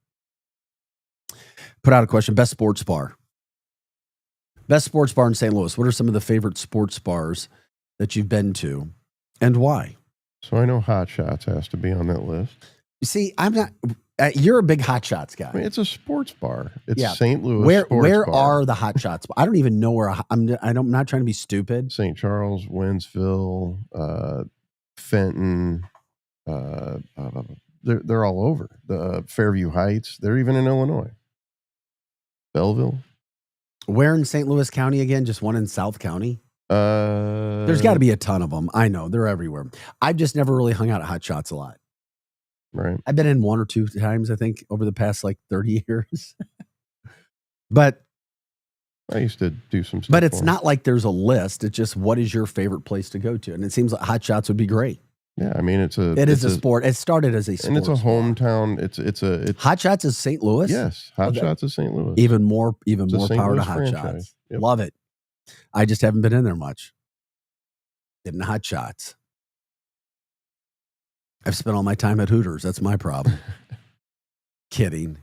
out a question, best sports bar. Best sports bar in St. Louis. What are some of the favorite sports bars that you've been to and why? So I know Hot Shots has to be on that list. You see, I'm not. You're a big Hot Shots guy. I mean, it's a sports bar. It's Yeah. St. Louis. Where sports bar. are the Hot Shots? I don't even know where. I'm not trying to be stupid. St. Charles, Wentzville, Fenton. They're all over. The Fairview Heights. They're even in Illinois. Belleville. Where in St. Louis County again? Just one in South County? There's got to be a ton of them. I know they're everywhere. I've just never really hung out at Hot Shots a lot. Right. I've been in 1 or 2 times, I think, over the past like 30 years. But I used to do some stuff. But it's for 'em. not like there's a list. It's just what is your favorite place to go to? And it seems like Hot Shots would be great. Yeah, I mean it's a sport. It started as a sport. and it's a hometown. It's Hot Shots is St. Louis? Yes, Hot Shots is St. Louis. Even more It's a St. power Louis to Hot franchise. Shots. Yep. Love it. I just haven't been in there much. Getting Hot Shots. I've spent all my time at Hooters. That's my problem. Kidding.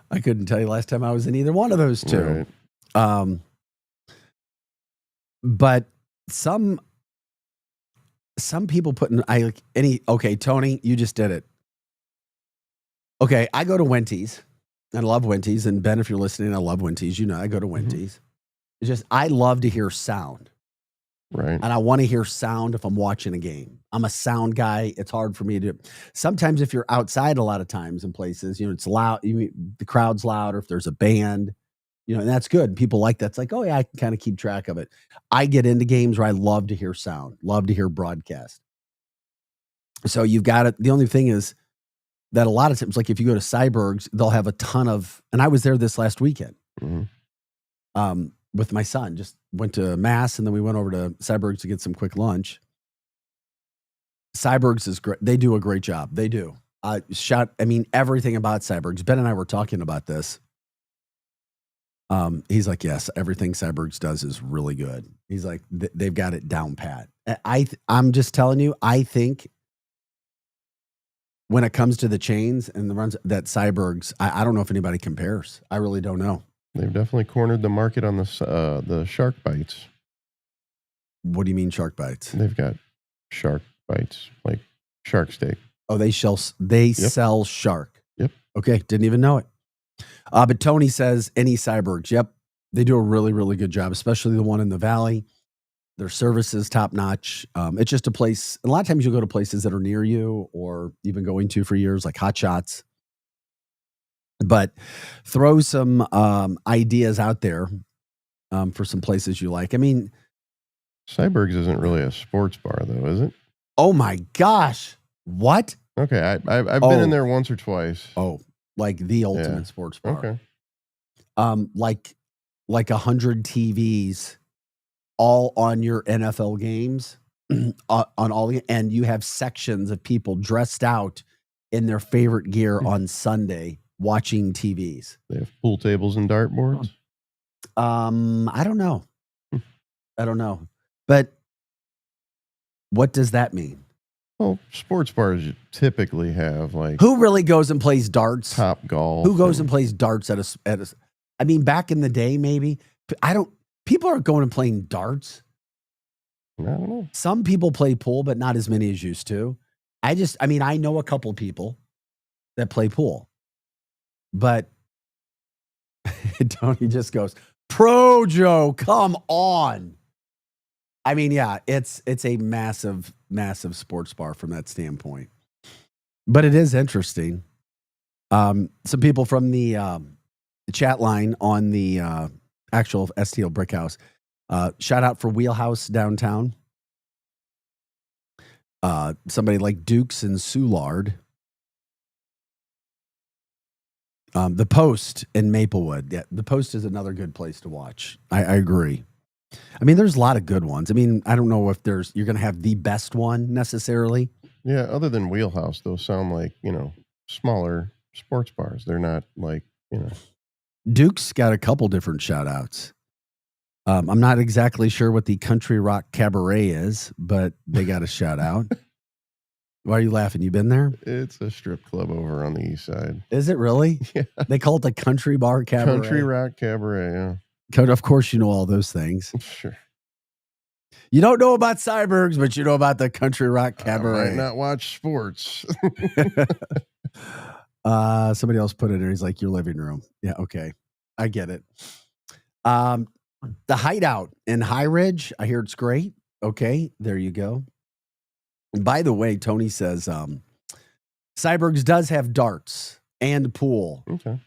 I couldn't tell you last time I was in either one of those two. Right. But some people put in okay, Tony, you just did it. Okay, I go to Wenty's. I love Wenty's. And Ben, if you're listening, I love Wenty's. You know, I go to Wenty's. It's just I love to hear sound. Right. And I want to hear sound if I'm watching a game. I'm a sound guy. It's hard for me to. Sometimes if you're outside a lot of times in places, it's loud. The crowd's loud, or if there's a band, and that's good. People like that. It's like, oh yeah, I can kind of keep track of it. I get into games where I love to hear sound, love to hear broadcast. So you've got it. The only thing is that a lot of times, like if you go to Cyberg's, they'll have a ton of. And I was there this last weekend. With my son, just went to Mass, and then we went over to Cyberg's to get some quick lunch. Cyberg's is great. They do a great job. They do. Everything about Cyberg's. Ben and I were talking about this. He's like, yes, everything Cyberg's does is really good. He's like, they've got it down pat. I'm just telling you, I think when it comes to the chains and the runs that Cyberg's, I don't know if anybody compares. I really don't know. They've definitely cornered the market on the shark bites. What do you mean shark bites? They've got shark bites, like shark steak. Oh, they sell shark. Yep. Okay, didn't even know it. But Tony says any Cyberg's. Yep, they do a really, really good job, especially the one in the Valley. Their service is top notch. It's just a place. A lot of times you'll go to places that are near you, or you've been going to for years, like Hot Shots. But throw some ideas out there for some places you like. I mean, Cyberg's isn't really a sports bar, though, is it? Oh my gosh! What? Okay, I've been in there once or twice. Oh, like the ultimate sports bar. Okay. Like 100 TVs, all on your NFL games, on all, and you have sections of people dressed out in their favorite gear on Sunday, watching TVs. They have pool tables and dartboards. I don't know. I don't know. But what does that mean? Well, sports bars typically have like who really goes and plays darts? Top Golf. Who goes and plays darts at a I mean, back in the day, maybe. People aren't going and playing darts. I don't know. Some people play pool, but not as many as used to. I know a couple people that play pool. But Tony just goes, Pro Joe, come on. I mean, yeah, it's a massive, massive sports bar from that standpoint. But it is interesting. Some people from the chat line on the actual STL Brick House, shout out for Wheelhouse downtown. Somebody like Dukes and Soulard. The Post in Maplewood. Yeah, the Post is another good place to watch. I agree. I mean, there's a lot of good ones. I mean, I don't know if you're going to have the best one necessarily. Yeah, other than Wheelhouse, those sound like, smaller sports bars. They're not like you know. Duke's got a couple different shout outs. I'm not exactly sure what the Country Rock Cabaret is, but they got a shout out. Why are you laughing? You been there? It's a strip club over on the east side. Is it really? Yeah. They call it the Country Bar Cabaret. Country Rock Cabaret, yeah. Of course, you know all those things. Sure. You don't know about Cybergs, but you know about the Country Rock Cabaret. I might not watch sports. Somebody else put it in. He's like, your living room. Yeah, okay. I get it. The Hideout in High Ridge. I hear it's great. Okay, there you go. And by the way, Tony says Cybergs does have darts and pool. Okay.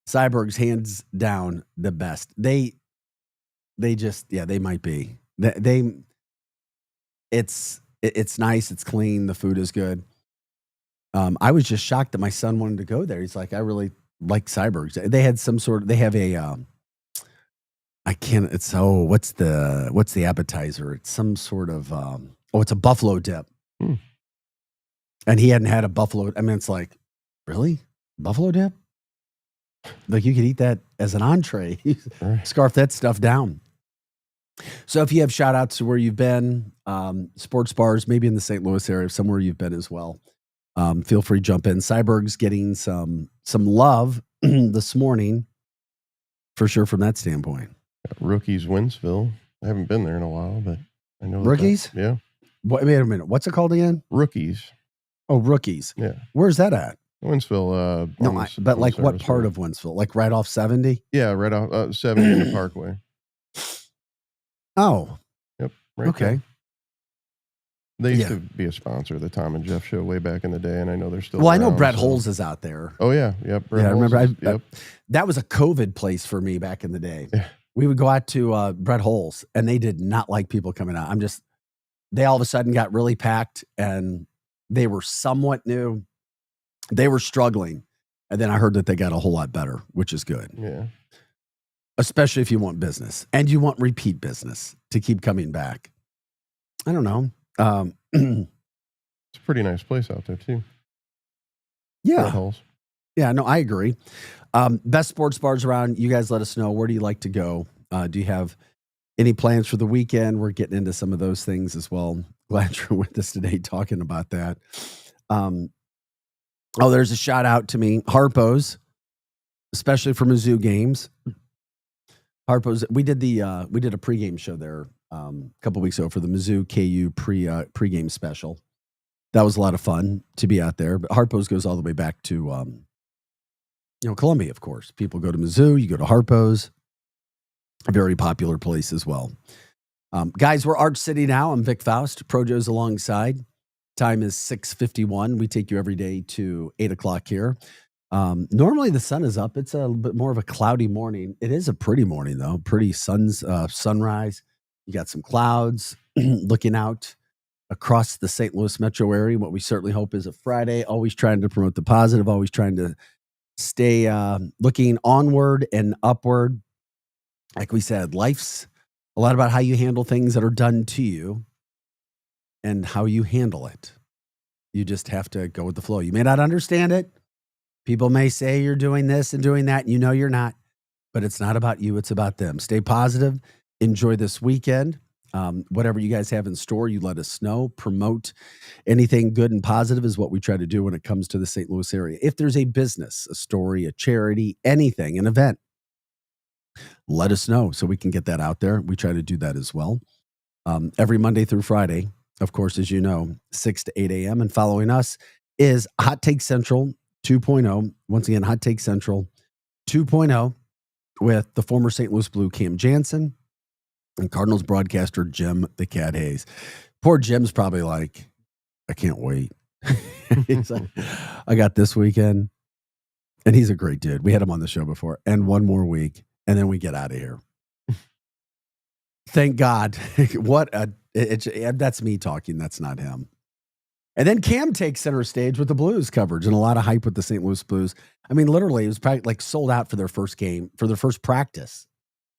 Cybergs hands down the best. They just, yeah, they might be. It's nice. It's clean. The food is good. I was just shocked that my son wanted to go there. He's like, I really like Cybergs. They had they have a, what's the appetizer? It's some sort of, it's a buffalo dip. And he hadn't had a buffalo. I mean, it's like, really? Buffalo dip? Like you could eat that as an entree. Scarf that stuff down. So if you have shout outs to where you've been, sports bars, maybe in the St. Louis area, somewhere you've been as well, feel free to jump in. Cyberg's getting some love this morning for sure from that standpoint. Rookies Winsville. I haven't been there in a while, but I know. Rookies? Yeah. Wait a minute. What's it called again? Rookies. Oh, Rookies. Yeah. Where's that at? Winsville. But like what part of Winsville? Like right off 70? Yeah, right off 70 in the Parkway. Oh. Yep. Right okay. There. They used to be a sponsor of the Tom and Jeff show way back in the day, and I know they're still. Well, I know Brett Holes is out there. Oh yeah, yep. Brett Holes I remember. That was a COVID place for me back in the day. Yeah. We would go out to Brett Holes, and they did not like people coming out. They all of a sudden got really packed, and they were somewhat new. They were struggling, and then I heard that they got a whole lot better, which is good. Yeah. Especially if you want business and you want repeat business to keep coming back. I don't know. It's a pretty nice place out there too. Yeah. Yeah, no, I agree. Best sports bars around. You guys let us know. Where do you like to go? Do you have any plans for the weekend? We're getting into some of those things as well. Glad you're with us today talking about that. There's a shout out to me. Harpo's, especially for Mizzou games. Harpo's, we did a pregame show there a couple weeks ago for the Mizzou KU pregame special. That was a lot of fun to be out there. But Harpo's goes all the way back to Columbia, of course. People go to Mizzou, you go to Harpo's. A very popular place as well. Guys, we're Arch City now. I'm Vic Faust. Projo's alongside. Time is 6:51. We take you every day to 8 o'clock here. Normally the sun is up. It's a bit more of a cloudy morning. It is a pretty morning though. Pretty sunrise. You got some clouds looking out across the St. Louis metro area. What we certainly hope is a Friday. Always trying to promote the positive. Always trying to stay looking onward and upward. Like we said, life's a lot about how you handle things that are done to you and how you handle it. You just have to go with the flow. You may not understand it. People may say you're doing this and doing that, and you know you're not, but it's not about you. It's about them. Stay positive. Enjoy this weekend. Whatever you guys have in store, you let us know. Promote anything good and positive is what we try to do when it comes to the St. Louis area. If there's a business, a story, a charity, anything, an event, let us know so we can get that out there. We try to do that as well. Every Monday through Friday, of course, as you know, 6 to 8 a.m. And following us is Hot Take Central 2.0. Once again, Hot Take Central 2.0 with the former St. Louis Blue Cam Jansen and Cardinals broadcaster Jim the Cat Hayes. Poor Jim's probably like, I can't wait. He's like, I got this weekend. And he's a great dude. We had him on the show before. And one more week. And then we get out of here. Thank God. That's me talking. That's not him. And then Cam takes center stage with the Blues coverage and a lot of hype with the St. Louis Blues. I mean, literally, it was probably like sold out for their first game, for their first practice.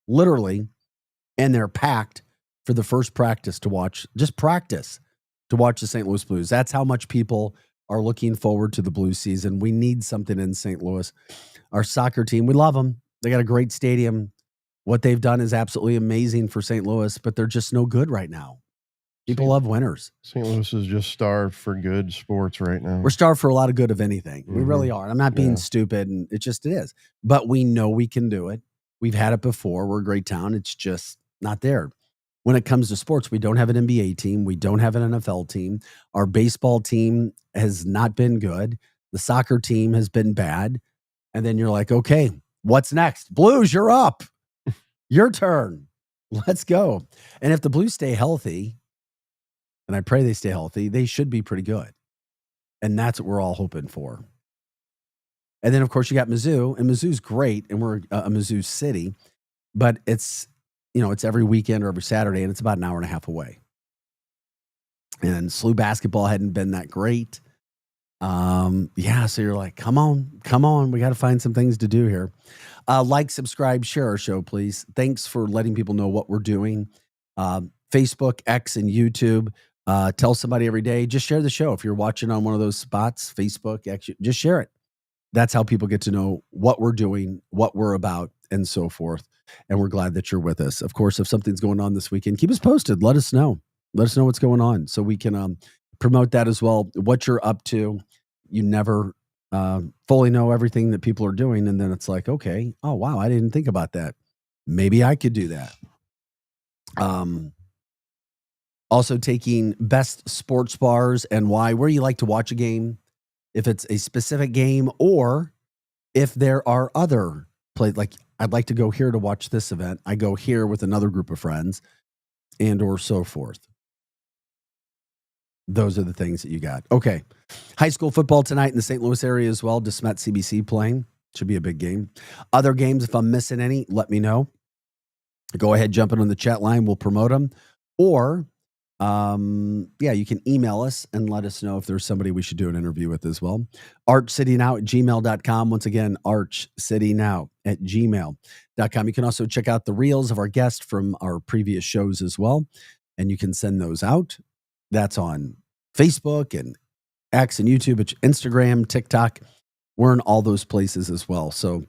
Literally. And they're packed for the first practice to watch, just practice to watch the St. Louis Blues. That's how much people are looking forward to the Blue season. We need something in St. Louis. Our soccer team, we love them. They got a great stadium. What they've done is absolutely amazing for St. Louis, but they're just no good right now. People love winners. St. Louis is just starved for good sports right now. We're starved for a lot of good of anything. We really are. I'm not being stupid, and it is. But we know we can do it. We've had it before. We're a great town. It's just not there. When it comes to sports, we don't have an NBA team. We don't have an NFL team. Our baseball team has not been good. The soccer team has been bad. And then you're like, okay, what's next? Blues, you're up. Your turn. Let's go. And if the Blues stay healthy, and I pray they stay healthy, they should be pretty good. And that's what we're all hoping for. And then, of course, you got Mizzou, and Mizzou's great, and we're a Mizzou city, but it's every weekend or every Saturday, and it's about an hour and a half away. And SLU basketball hadn't been that great. So you're like, come on. We got to find some things to do here. Like, subscribe, share our show, please. Thanks for letting people know what we're doing. Facebook, X, and YouTube. Tell somebody every day. Just share the show. If you're watching on one of those spots, Facebook, X, just share it. That's how people get to know what we're doing, what we're about, and so forth. And we're glad that you're with us. Of course, if something's going on this weekend, keep us posted. Let us know. Let us know what's going on so we can promote that as well. What you're up to. You never fully know everything that people are doing. And then it's like, okay, oh, wow, I didn't think about that. Maybe I could do that. Also taking best sports bars and why, where you like to watch a game, if it's a specific game or if there are other plays, like I'd like to go here to watch this event. I go here with another group of friends and or so forth. Those are the things that you got. Okay. High school football tonight in the St. Louis area as well. DeSmet CBC playing. Should be a big game. Other games, if I'm missing any, let me know. Go ahead, jump in on the chat line. We'll promote them. Or, you can email us and let us know if there's somebody we should do an interview with as well. archcitynow@gmail.com. Once again, archcitynow@gmail.com. You can also check out the reels of our guests from our previous shows as well. And you can send those out. That's on Facebook and X and YouTube, Instagram, TikTok. We're in all those places as well. So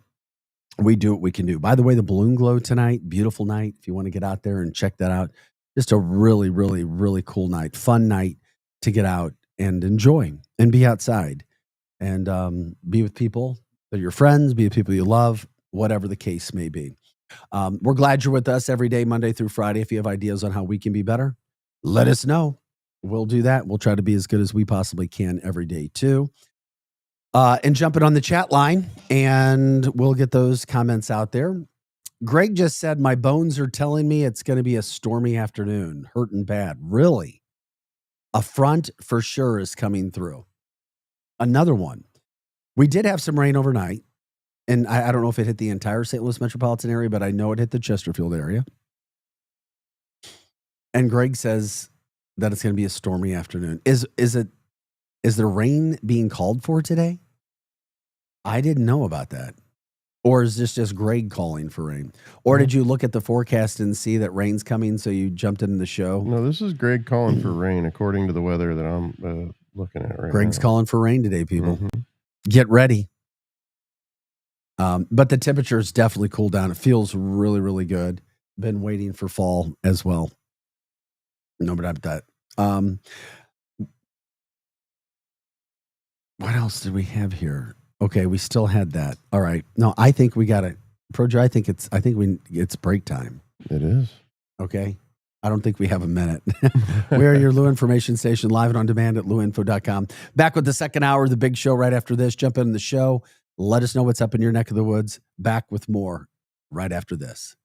we do what we can do. By the way, the Balloon Glow tonight, beautiful night. If you want to get out there and check that out, just a really, really, really cool night, fun night to get out and enjoy and be outside and be with people that are your friends, be with people you love, whatever the case may be. We're glad you're with us every day, Monday through Friday. If you have ideas on how we can be better, let us know. We'll do that. We'll try to be as good as we possibly can every day too. And jump in on the chat line and we'll get those comments out there. Greg just said, my bones are telling me it's going to be a stormy afternoon. Hurting bad. Really? A front for sure is coming through. Another one. We did have some rain overnight. And I don't know if it hit the entire St. Louis metropolitan area, but I know it hit the Chesterfield area. And Greg says that it's going to be a stormy afternoon. Is there rain being called for today? I didn't know about that. Or is this just Greg calling for rain? Or did you look at the forecast and see that rain's coming, so you jumped into the show? No, this is Greg calling for rain, according to the weather that I'm looking at right now. Greg's calling for rain today, people. Get ready. But the temperature's definitely cooled down. It feels really, really good. Been waiting for fall as well. No, but that. What else did we have here? Okay, we still had that. All right. No, I think we got it. Projo, I think it's break time. It is. Okay. I don't think we have a minute. We are your Lou Information Station, live and on demand at luinfo.com. Back with the second hour of the big show right after this. Jump in the show. Let us know what's up in your neck of the woods. Back with more right after this.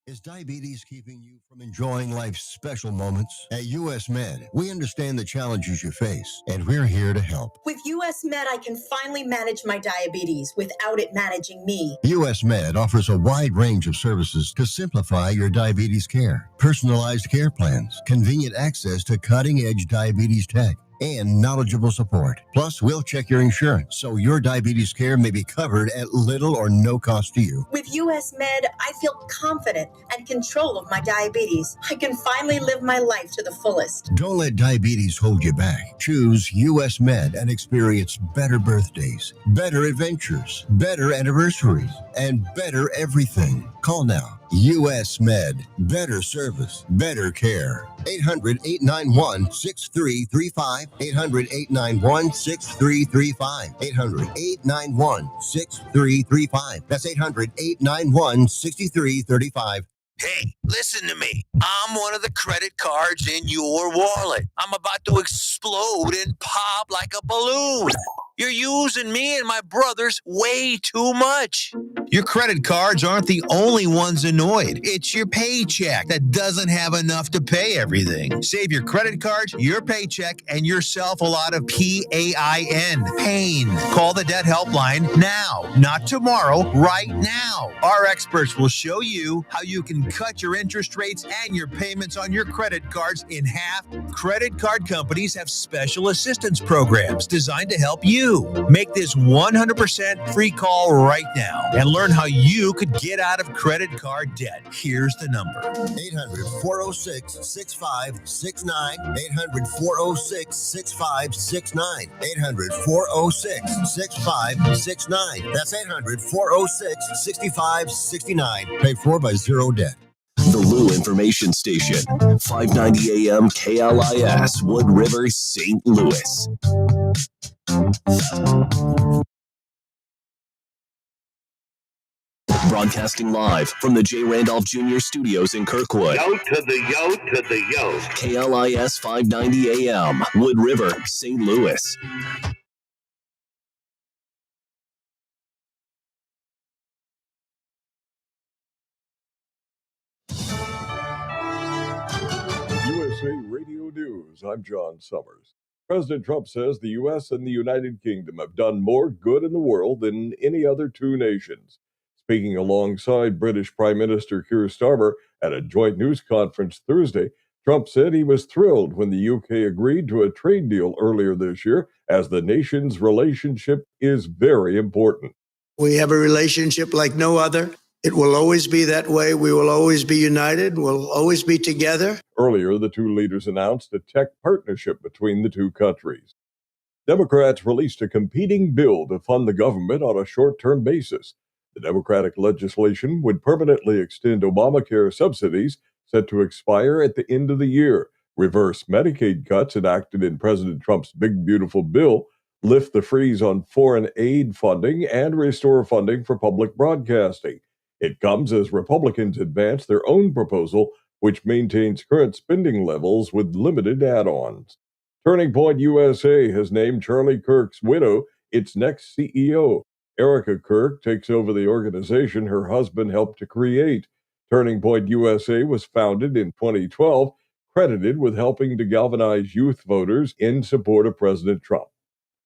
Is diabetes keeping you from enjoying life's special moments? At US Med, we understand the challenges you face, and we're here to help. With US Med, I can finally manage my diabetes without it managing me. US Med offers a wide range of services to simplify your diabetes care. Personalized care plans, convenient access to cutting-edge diabetes tech, and knowledgeable support. Plus, we'll check your insurance so your diabetes care may be covered at little or no cost to you. With US Med, I feel confident and control of my diabetes. I can finally live my life to the fullest. Don't let diabetes hold you back. Choose US Med and experience better birthdays, better adventures, better anniversaries, and better everything. Call now. US Med. Better service, better care. 800-891-6335. 800-891-6335. 800-891-6335. That's 800-891-6335. Hey, listen to me. I'm one of the credit cards in your wallet. I'm about to explode and pop like a balloon. You're using me and my brothers way too much. Your credit cards aren't the only ones annoyed. It's your paycheck that doesn't have enough to pay everything. Save your credit cards, your paycheck, and yourself a lot of PAIN. Pain. Call the debt helpline now, not tomorrow, right now. Our experts will show you how you can cut your interest rates and your payments on your credit cards in half. Credit card companies have special assistance programs designed to help you. Make this 100% free call right now and learn how you could get out of credit card debt. Here's the number. 800-406-6569. 800-406-6569. 800-406-6569. That's 800-406-6569. Paid for by Zero Debt. The Lou Information Station, 590 AM KLIS, Wood River, St. Louis. Broadcasting live from the J. Randolph Jr. Studios in Kirkwood. Yo to the yo to the yo. KLIS 590 AM, Wood River, St. Louis. USA Radio News, I'm John Summers. President Trump says the U.S. and the United Kingdom have done more good in the world than any other two nations. Speaking alongside British Prime Minister Keir Starmer at a joint news conference Thursday, Trump said he was thrilled when the UK agreed to a trade deal earlier this year, as the nation's relationship is very important. We have a relationship like no other. It will always be that way. We will always be united. We'll always be together. Earlier, the two leaders announced a tech partnership between the two countries. Democrats released a competing bill to fund the government on a short-term basis. The Democratic legislation would permanently extend Obamacare subsidies set to expire at the end of the year, reverse Medicaid cuts enacted in President Trump's Big Beautiful Bill, lift the freeze on foreign aid funding, and restore funding for public broadcasting. It comes as Republicans advance their own proposal, which maintains current spending levels with limited add-ons. Turning Point USA has named Charlie Kirk's widow its next CEO. Erica Kirk takes over the organization her husband helped to create. Turning Point USA was founded in 2012, credited with helping to galvanize youth voters in support of President Trump.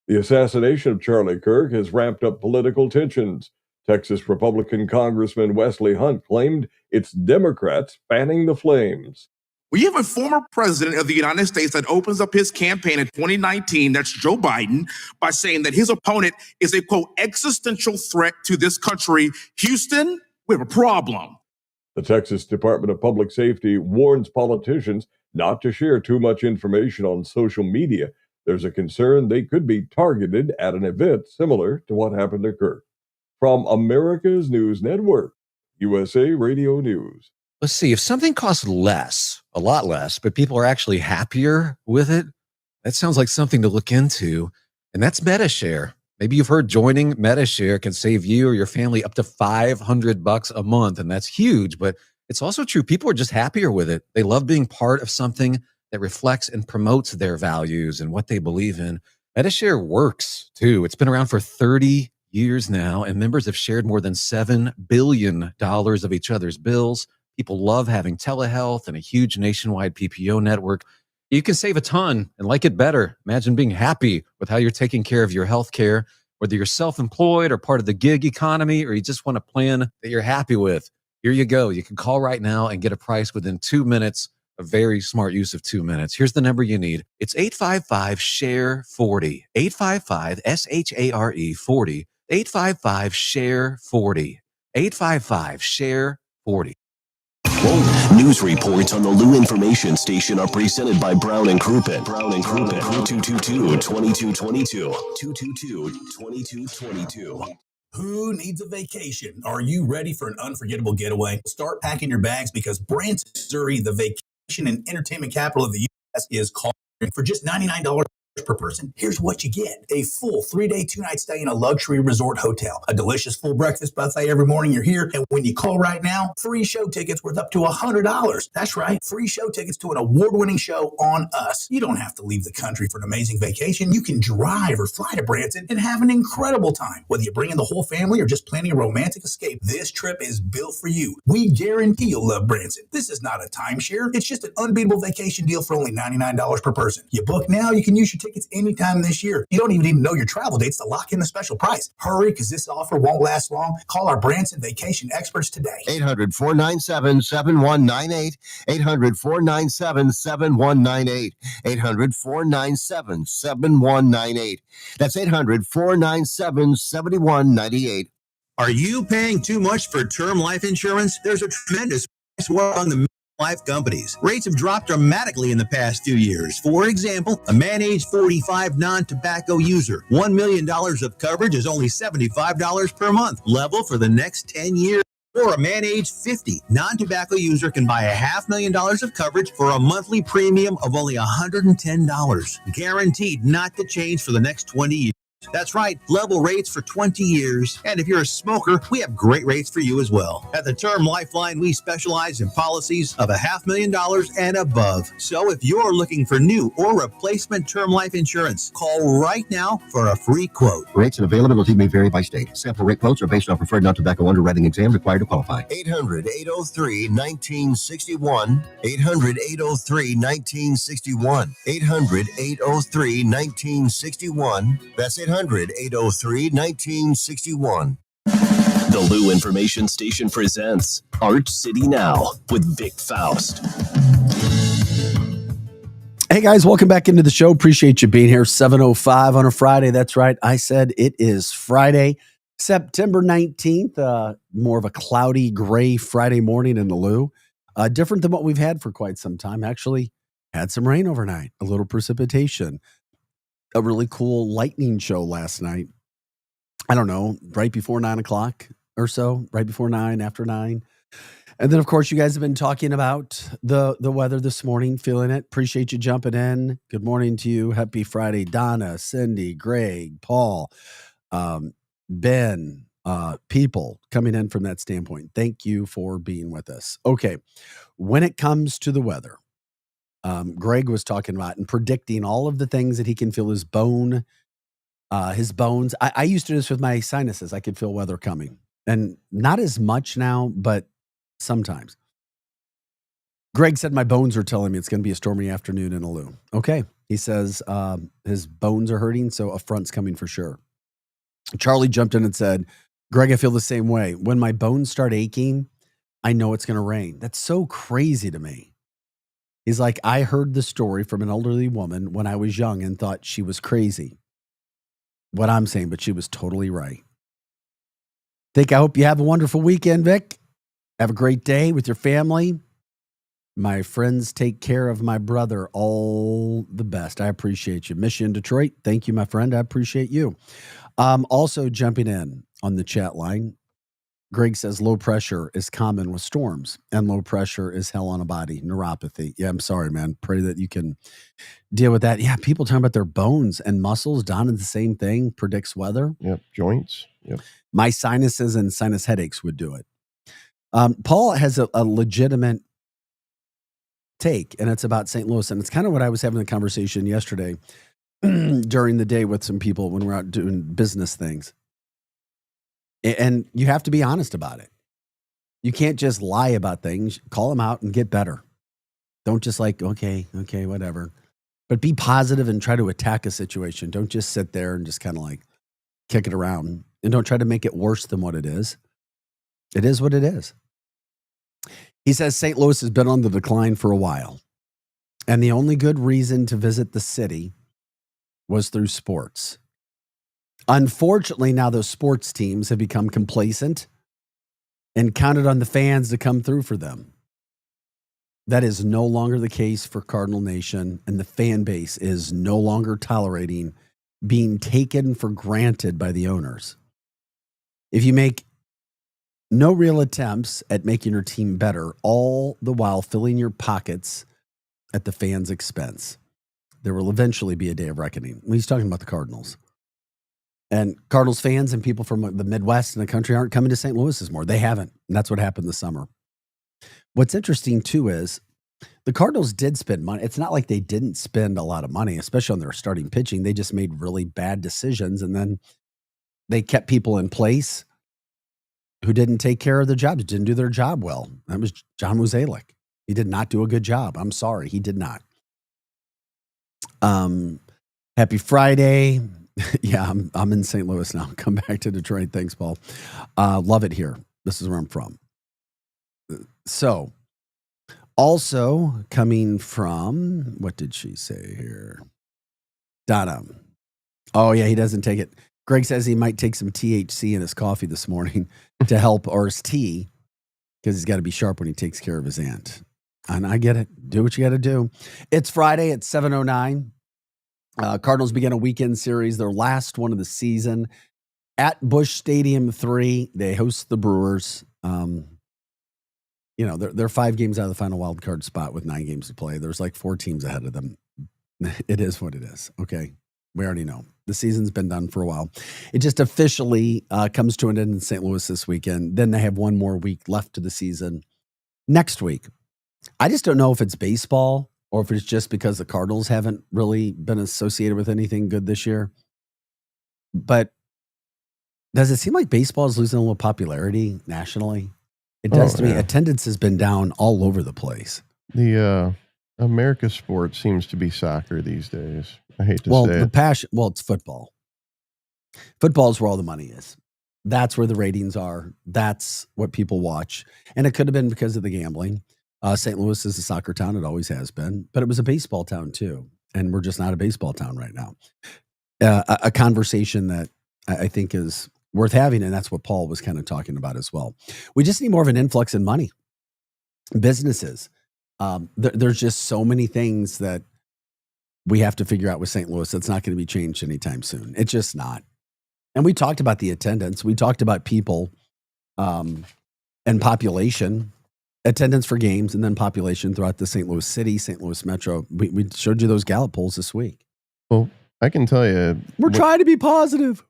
The assassination of Charlie Kirk has ramped up political tensions. Texas Republican Congressman Wesley Hunt claimed it's Democrats fanning the flames. We have a former president of the United States that opens up his campaign in 2019, that's Joe Biden, by saying that his opponent is a, quote, existential threat to this country. Houston, we have a problem. The Texas Department of Public Safety warns politicians not to share too much information on social media. There's a concern they could be targeted at an event similar to what happened to Kirk. From America's News Network, USA Radio News. Let's see, if something costs less, a lot less, but people are actually happier with it, that sounds like something to look into. And that's MediShare. Maybe you've heard joining MediShare can save you or your family up to $500 a month. And that's huge, but it's also true. People are just happier with it. They love being part of something that reflects and promotes their values and what they believe in. MediShare works too. It's been around for 30 years now, and members have shared more than $7 billion of each other's bills. People love having telehealth and a huge nationwide PPO network. You can save a ton and like it better. Imagine being happy with how you're taking care of your health care, whether you're self-employed or part of the gig economy, or you just want a plan that you're happy with. Here you go. You can call right now and get a price within 2 minutes A very smart use of 2 minutes. Here's the number you need. It's 855-SHARE-40. 855-SHARE 40. 855-SHARE-40. 855-SHARE-40. News reports on the Lou Information Station are presented by Brown and Crouppen. Brown and Crouppen, 222-2222. 222-2222. Who needs a vacation? Are you ready for an unforgettable getaway? Start packing your bags because Branson, Missouri, the vacation and entertainment capital of the U.S., is calling for just $99 per person. Here's what you get: a full 3-day, 2-night stay in a luxury resort hotel, a delicious full breakfast buffet every morning you're here, and when you call right now, free show tickets worth up to $100. That's right, free show tickets to an award-winning show on us. You don't have to leave the country for an amazing vacation. You can drive or fly to Branson and have an incredible time. Whether you bring in the whole family or just planning a romantic escape, this trip is built for you. We guarantee you'll love Branson. This is not a timeshare. It's just an unbeatable vacation deal for only $99 per person. You book now, you can use your tickets anytime this year. You don't even need to know your travel dates to lock in the special price. Hurry, because this offer won't last long. Call our Branson vacation experts today. 800-497-7198. 800-497-7198. 800-497-7198. That's 800-497-7198. Are you paying too much for term life insurance? There's a tremendous price war among the life companies. Rates have dropped dramatically in the past 2 years. For example, a man age 45 non-tobacco user, $1 million of coverage is only $75 per month, level for the next 10 years. Or a man age 50 non-tobacco user can buy $500,000 of coverage for a monthly premium of only $110, guaranteed not to change for the next 20 years. That's right, level rates for 20 years. And if you're a smoker, we have great rates for you as well. At the Term Lifeline, we specialize in policies of $500,000 and above. So if you're looking for new or replacement term life insurance, call right now for a free quote. Rates and availability may vary by state. Sample rate quotes are based on preferred non-tobacco underwriting exam required to qualify. 800-803-1961. 800-803-1961. 800-803-1961. That's 800-803-1961. The Lou Information Station presents Arch City Now with Vic Faust. Hey guys, welcome back into the show. Appreciate you being here. 7:05 on a Friday. That's right. I said it is Friday, September 19th. More of a cloudy, gray Friday morning in the Lou. Different than what we've had for quite some time. Actually, had some rain overnight, a little precipitation. A really cool lightning show last night. I don't know, right before 9 o'clock or so, right before 9, after 9. And then, of course, you guys have been talking about the weather this morning, feeling it. Appreciate you jumping in. Good morning to you. Happy Friday, Donna, Cindy, Greg, Paul, Ben, people coming in from that standpoint. Thank you for being with us. Okay, when it comes to the weather, Greg was talking about and predicting all of the things that he can feel his bones. I used to do this with my sinuses. I could feel weather coming, and not as much now, but sometimes. Greg said my bones are telling me it's going to be a stormy afternoon in Lou. Okay. He says his bones are hurting, so a front's coming for sure. Charlie jumped in and said, Greg, I feel the same way. When my bones start aching, I know it's going to rain. That's so crazy to me. He's like, I heard the story from an elderly woman when I was young and thought she was crazy. What I'm saying, but she was totally right. I hope you have a wonderful weekend, Vic. Have a great day with your family. My friends, take care of my brother. All the best. I appreciate you. Miss you in Detroit. Thank you, my friend. I appreciate you. Also jumping in on the chat line, Greg says low pressure is common with storms, and low pressure is hell on a body, neuropathy. Yeah, I'm sorry, man. Pray that you can deal with that. Yeah, people talking about their bones and muscles. Don is the same thing, predicts weather. Yep, joints. Yep. My sinuses and sinus headaches would do it. Paul has a legitimate take, and it's about St. Louis, and it's kind of what I was having a conversation yesterday during the day with some people when we're out doing business things. And you have to be honest about it. You can't just lie about things. Call them out and get better. Don't just like, okay, whatever. But be positive and try to attack a situation. Don't just sit there and just kind of like kick it around. And don't try to make it worse than what it is. It is what it is. He says St. Louis has been on the decline for a while. And the only good reason to visit the city was through sports. Unfortunately, now those sports teams have become complacent and counted on the fans to come through for them. That is no longer the case for Cardinal Nation, and the fan base is no longer tolerating being taken for granted by the owners. If you make no real attempts at making your team better, all the while filling your pockets at the fans' expense, there will eventually be a day of reckoning. He's talking about the Cardinals. And Cardinals fans and people from the Midwest and the country aren't coming to St. Louis more. They haven't. And that's what happened this summer. What's interesting, too, is the Cardinals did spend money. It's not like they didn't spend a lot of money, especially on their starting pitching. They just made really bad decisions, and then they kept people in place who didn't take care of their jobs, didn't do their job well. That was John Mozeliak. He did not do a good job. I'm sorry. He did not. Happy Friday. Yeah, I'm in St. Louis now. Come back to Detroit. Thanks, Paul. Love it here. This is where I'm from. So, also coming from, what did she say here? Donna. Oh, yeah, he doesn't take it. Greg says he might take some THC in his coffee this morning to help, or his tea, because he's got to be sharp when he takes care of his aunt. And I get it. Do what you got to do. It's Friday at 7:09. Cardinals begin a weekend series, their last one of the season, at Busch Stadium 3. They host the Brewers. They're 5 games out of the final wild card spot with 9 games to play. There's like 4 teams ahead of them. It is what it is. Okay. We already know. The season's been done for a while. It just officially comes to an end in St. Louis this weekend. Then they have one more week left to the season next week. I just don't know if it's baseball or if it's just because the Cardinals haven't really been associated with anything good this year. But does it seem like baseball is losing a little popularity nationally? It does to me. Attendance has been down all over the place. The America's sport seems to be soccer these days. I hate to say it. Passion. Well, it's football. Football is where all the money is. That's where the ratings are. That's what people watch. And it could have been because of the gambling. St. Louis is a soccer town. It always has been. But it was a baseball town, too. And we're just not a baseball town right now. A conversation that I think is worth having, and that's what Paul was kind of talking about as well. We just need more of an influx in money. Businesses. There's just so many things that we have to figure out with St. Louis that's not going to be changed anytime soon. It's just not. And we talked about the attendance. We talked about people and population, attendance for games, and then population throughout the St. Louis city, St. Louis metro. We showed you those Gallup polls this week. Well, I can tell you. We're trying to be positive.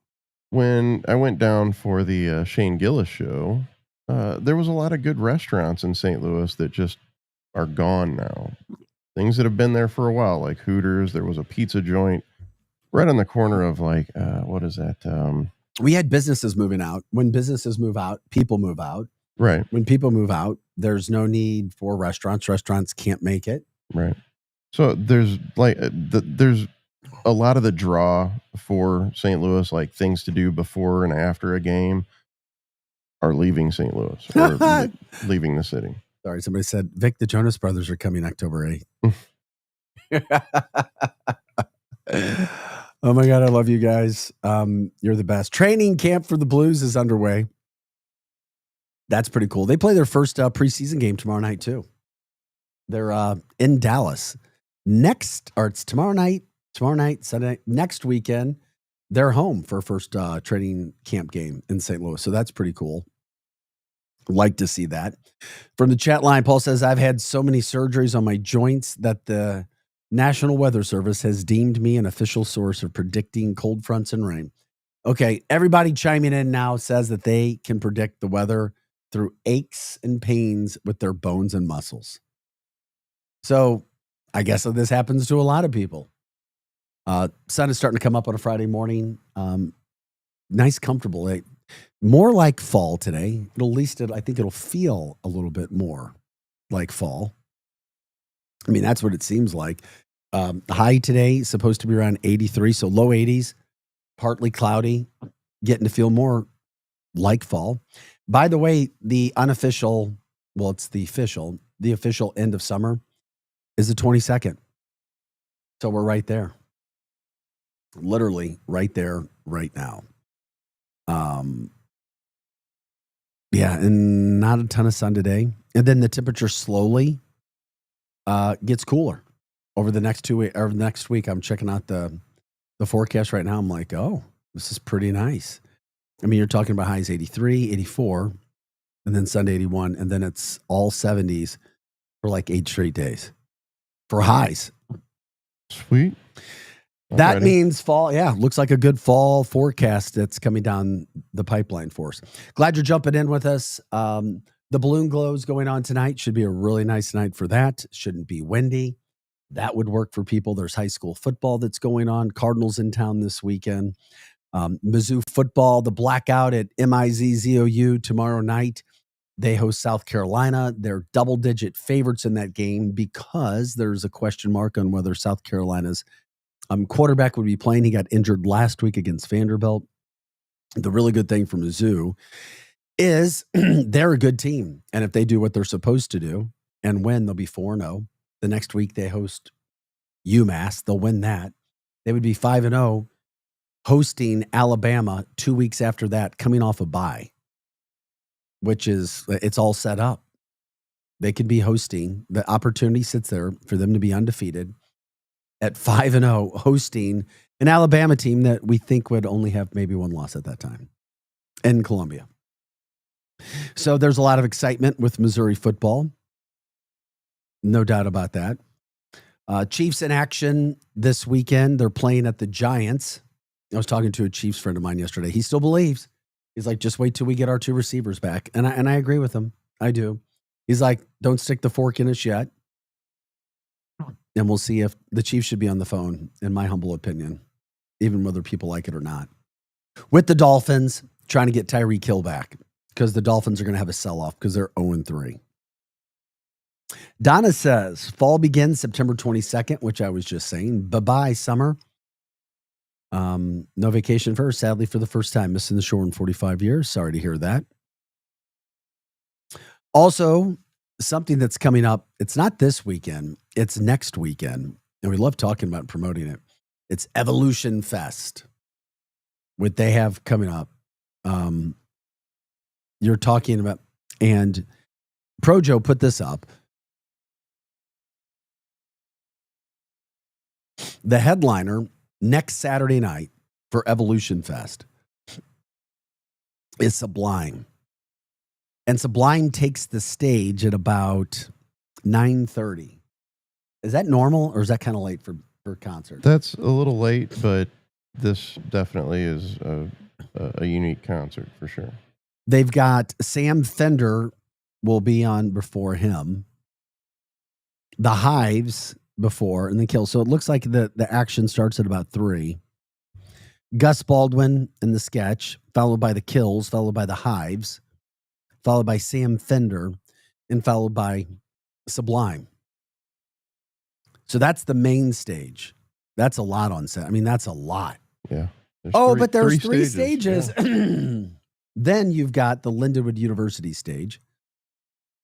When I went down for the Shane Gillis show, there was a lot of good restaurants in St. Louis that just are gone now. Things that have been there for a while, like Hooters. There was a pizza joint right on the corner of what is that? We had businesses moving out. When businesses move out, people move out. Right. When people move out, there's no need for restaurants. Restaurants can't make it. Right. So there's there's a lot of the draw for St. Louis, like things to do before and after a game, are leaving St. Louis or leaving the city. Sorry, somebody said, Vic, the Jonas Brothers are coming October 8th. Oh my God, I love you guys. You're the best. Training camp for the Blues is underway. That's pretty cool. They play their first preseason game tomorrow night, too. They're in Dallas. It's tomorrow night, Sunday, next weekend, they're home for first training camp game in St. Louis. So that's pretty cool. Like to see that. From the chat line, Paul says, I've had so many surgeries on my joints that the National Weather Service has deemed me an official source of predicting cold fronts and rain. Okay, everybody chiming in now says that they can predict the weather through aches and pains with their bones and muscles. So I guess this happens to a lot of people. Sun is starting to come up on a Friday morning. Nice, comfortable. More like fall today. I think it'll feel a little bit more like fall. I mean, that's what it seems like. The high today is supposed to be around 83, so low 80s, partly cloudy, getting to feel more like fall. By the way, the official end of summer is the 22nd. So we're right there. Literally right there right now. Yeah, and not a ton of sun today. And then the temperature slowly gets cooler over the next 2 weeks. Or next week, I'm checking out the forecast right now. I'm like, oh, this is pretty nice. I mean, you're talking about highs 83, 84, and then Sunday 81, and then it's all 70s for like 8 straight days for highs. Sweet. That means fall. Yeah, looks like a good fall forecast that's coming down the pipeline for us. Glad you're jumping in with us. The balloon glows going on tonight. Should be a really nice night for that. Shouldn't be windy. That would work for people. There's high school football that's going on. Cardinals in town this weekend. Mizzou football, the blackout at MIZZOU tomorrow night. They host South Carolina. They're double-digit favorites in that game because there's a question mark on whether South Carolina's quarterback would be playing. He got injured last week against Vanderbilt. The really good thing for Mizzou is they're a good team. And if they do what they're supposed to do and win, they'll be 4-0. The next week they host UMass. They'll win that. They would be 5-0 hosting Alabama 2 weeks after that, coming off a bye, which is, it's all set up. They could be hosting. The opportunity sits there for them to be undefeated at 5-0, hosting an Alabama team that we think would only have maybe one loss at that time in Columbia. So there's a lot of excitement with Missouri football. No doubt about that. Chiefs in action this weekend. They're playing at the Giants. I was talking to a Chiefs friend of mine yesterday. He still believes. He's like, just wait till we get our 2 receivers back. And I agree with him. I do. He's like, don't stick the fork in us yet. And we'll see if the Chiefs should be on the phone, in my humble opinion, even whether people like it or not. With the Dolphins, trying to get Tyreek Hill back because the Dolphins are going to have a sell-off because they're 0-3. Donna says, fall begins September 22nd, which I was just saying. Bye-bye, summer. No vacation for her, sadly, for the first time. Missing the shore in 45 years. Sorry to hear that. Also, something that's coming up, it's not this weekend, it's next weekend. And we love talking about and promoting it. It's Evolution Fest. What they have coming up. You're talking about, and Projo put this up. The headliner next Saturday night for Evolution Fest is Sublime. And Sublime takes the stage at about 9:30. Is that normal or is that kind of late for concert? That's a little late, but this definitely is a unique concert for sure. They've got Sam Fender will be on before him. The Hives before, and then Kill. So it looks like the action starts at about 3. Gus Baldwin in the Sketch, followed by the Kills, followed by the Hives, followed by Sam Fender, and followed by Sublime. So that's the main stage. That's a lot on set. I mean, that's a lot. Yeah. But there's 3 stages. Yeah. Then you've got the Lindenwood University stage.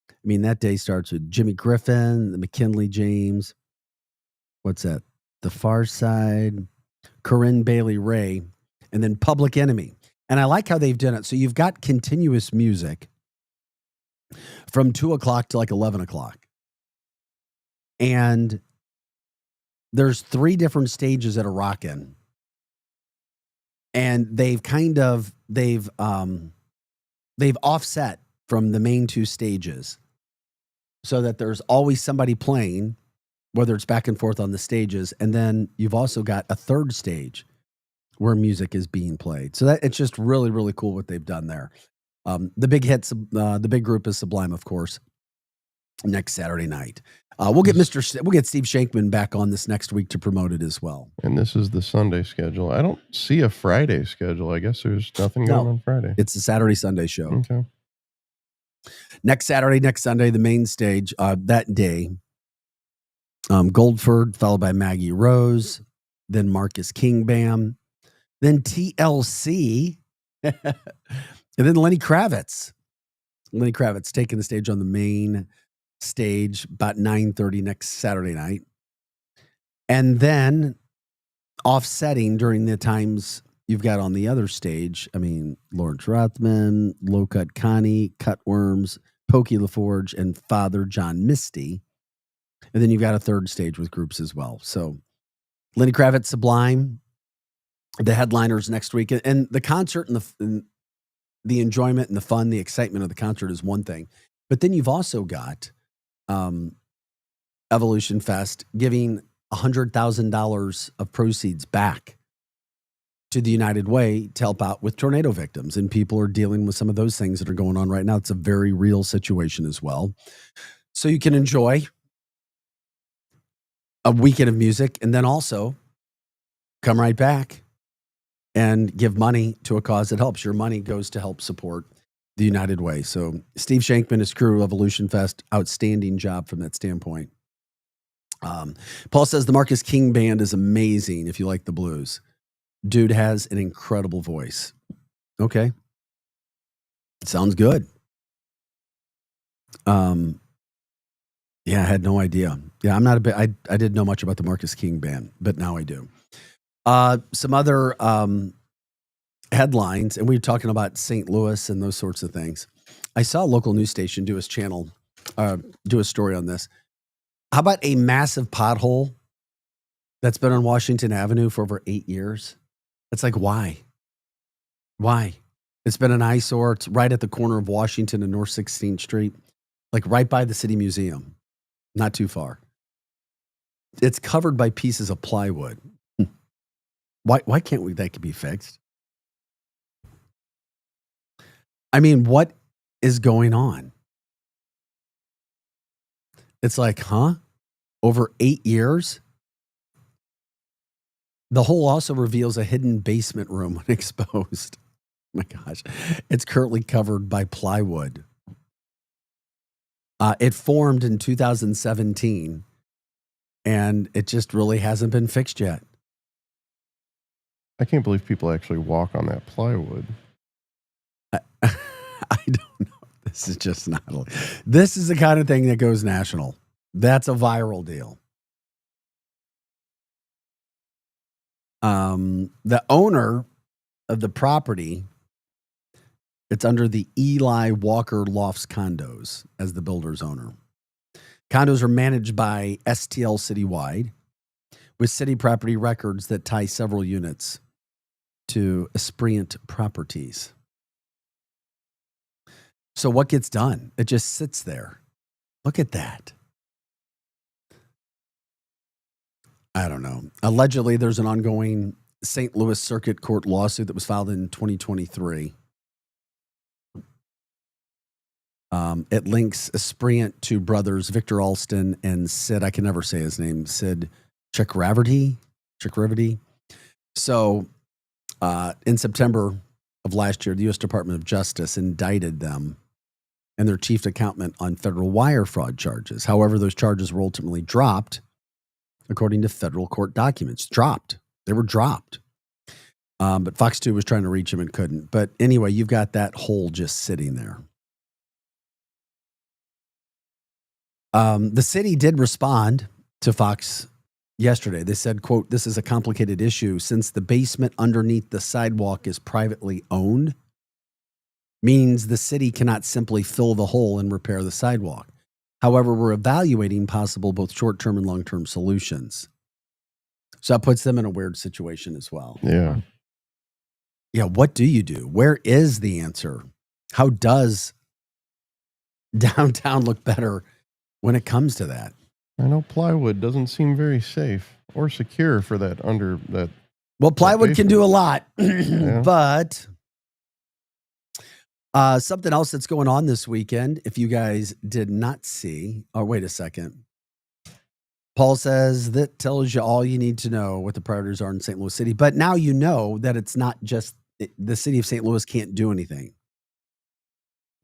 I mean, that day starts with Jimmy Griffin, the McKinley James. What's that? The Far Side, Corinne Bailey Ray, and then Public Enemy. And I like how they've done it. So you've got continuous music from 2 o'clock to like 11 o'clock. And there's 3 different stages that are rocking. And they've offset from the main 2 stages so that there's always somebody playing, whether it's back and forth on the stages. And then you've also got a 3rd stage where music is being played. So that it's just really, really cool what they've done there. The big hits, the big group is Sublime, of course, next Saturday night. We'll get Steve Shankman back on this next week to promote it as well. And this is the Sunday schedule. I don't see a Friday schedule. I guess there's nothing going on Friday. It's a Saturday, Sunday show. Okay. Next Saturday, next Sunday, the main stage that day. Goldford, followed by Maggie Rose, then Marcus King Bam, then TLC, and then Lenny Kravitz. Lenny Kravitz taking the stage on the main stage about 9:30 next Saturday night. And then offsetting during the times you've got on the other stage, I mean, Lawrence Rothman, Low Cut Connie, Cutworms, Pokey LaForge, and Father John Misty. And then you've got a third stage with groups as well. So Lenny Kravitz, Sublime, the headliners next week. And the concert and the enjoyment and the fun, the excitement of the concert is one thing. But then you've also got Evolution Fest giving $100,000 of proceeds back to the United Way to help out with tornado victims. And people are dealing with some of those things that are going on right now. It's a very real situation as well. So you can enjoy a weekend of music and then also come right back and give money to a cause that helps. Your money goes to help support the United Way. So Steve Shankman, his crew, Evolution Fest, outstanding job from that standpoint. Paul says the Marcus King Band is amazing if you like the blues. Dude has an incredible voice. Okay. Sounds good. Yeah, I had no idea. Yeah, I'm not a bit, I didn't know much about the Marcus King Band, but now I do. Some other headlines, and we were talking about St. Louis and those sorts of things. I saw a local news station do a story on this. How about a massive pothole that's been on Washington Avenue for over 8 years? It's like, why? Why? It's been an eyesore. It's right at the corner of Washington and North 16th Street, like right by the City Museum, not too far. It's covered by pieces of plywood. Why can't that could be fixed? I mean, what is going on? It's like, huh? Over 8 years? The hole also reveals a hidden basement room when exposed. Oh my gosh. It's currently covered by plywood. It formed in 2017, and it just really hasn't been fixed yet. I can't believe people actually walk on that plywood. I don't know. This is just not. This is the kind of thing that goes national. That's a viral deal. The owner of the property, it's under the Eli Walker Lofts Condos as the builder's owner. Condos are managed by STL Citywide with city property records that tie several units to Esprient Properties. So what gets done? It just sits there. Look at that. I don't know. Allegedly, there's an ongoing St. Louis Circuit Court lawsuit that was filed in 2023. It links Esprient to brothers Victor Alston and Sid, I can never say his name, Sid Chakravarty. So in September of last year, the U.S. Department of Justice indicted them and their chief accountant on federal wire fraud charges. However, those charges were ultimately dropped, according to federal court documents. They were dropped. But Fox 2 was trying to reach him and couldn't. But anyway, you've got that hole just sitting there. The city did respond to Fox yesterday. They said, quote, "This is a complicated issue since the basement underneath the sidewalk is privately owned, means the city cannot simply fill the hole and repair the sidewalk. However, we're evaluating possible both short-term and long-term solutions." So that puts them in a weird situation as well. Yeah. Yeah, what do you do? Where is the answer? How does downtown look better when it comes to that? I know plywood doesn't seem very safe or secure for that under that. Well, plywood can do a lot, Yeah. but something else that's going on this weekend, if you guys did not see, oh, wait a second. Paul says that tells you all you need to know what the priorities are in St. Louis City. But now you know that it's not just the city of St. Louis can't do anything.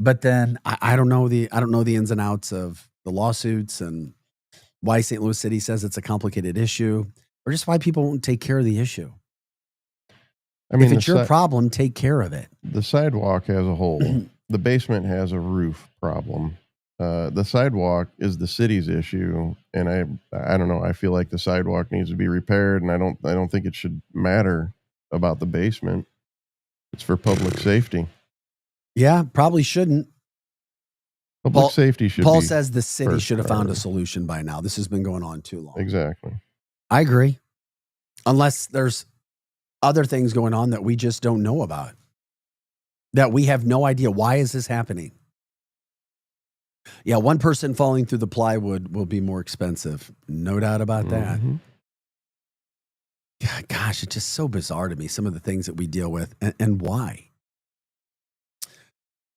But then I don't know the ins and outs of the lawsuits and why St. Louis City says it's a complicated issue, or just why people won't take care of the issue. I mean, if it's your problem, take care of it. The sidewalk has a hole. The basement has a roof problem. The sidewalk is the city's issue, and I don't know. I feel like the sidewalk needs to be repaired, and I don't think it should matter about the basement. It's for public safety. Yeah, probably shouldn't. Public safety should. Paul be says the city first should have found a priority. solution by now. This has been going on too long. Exactly. I agree. Unless there's other things going on that we just don't know about, that we have no idea. Why is this happening? Yeah, one person falling through the plywood will be more expensive. No doubt about that. Gosh, it's just so bizarre to me, some of the things that we deal with and why.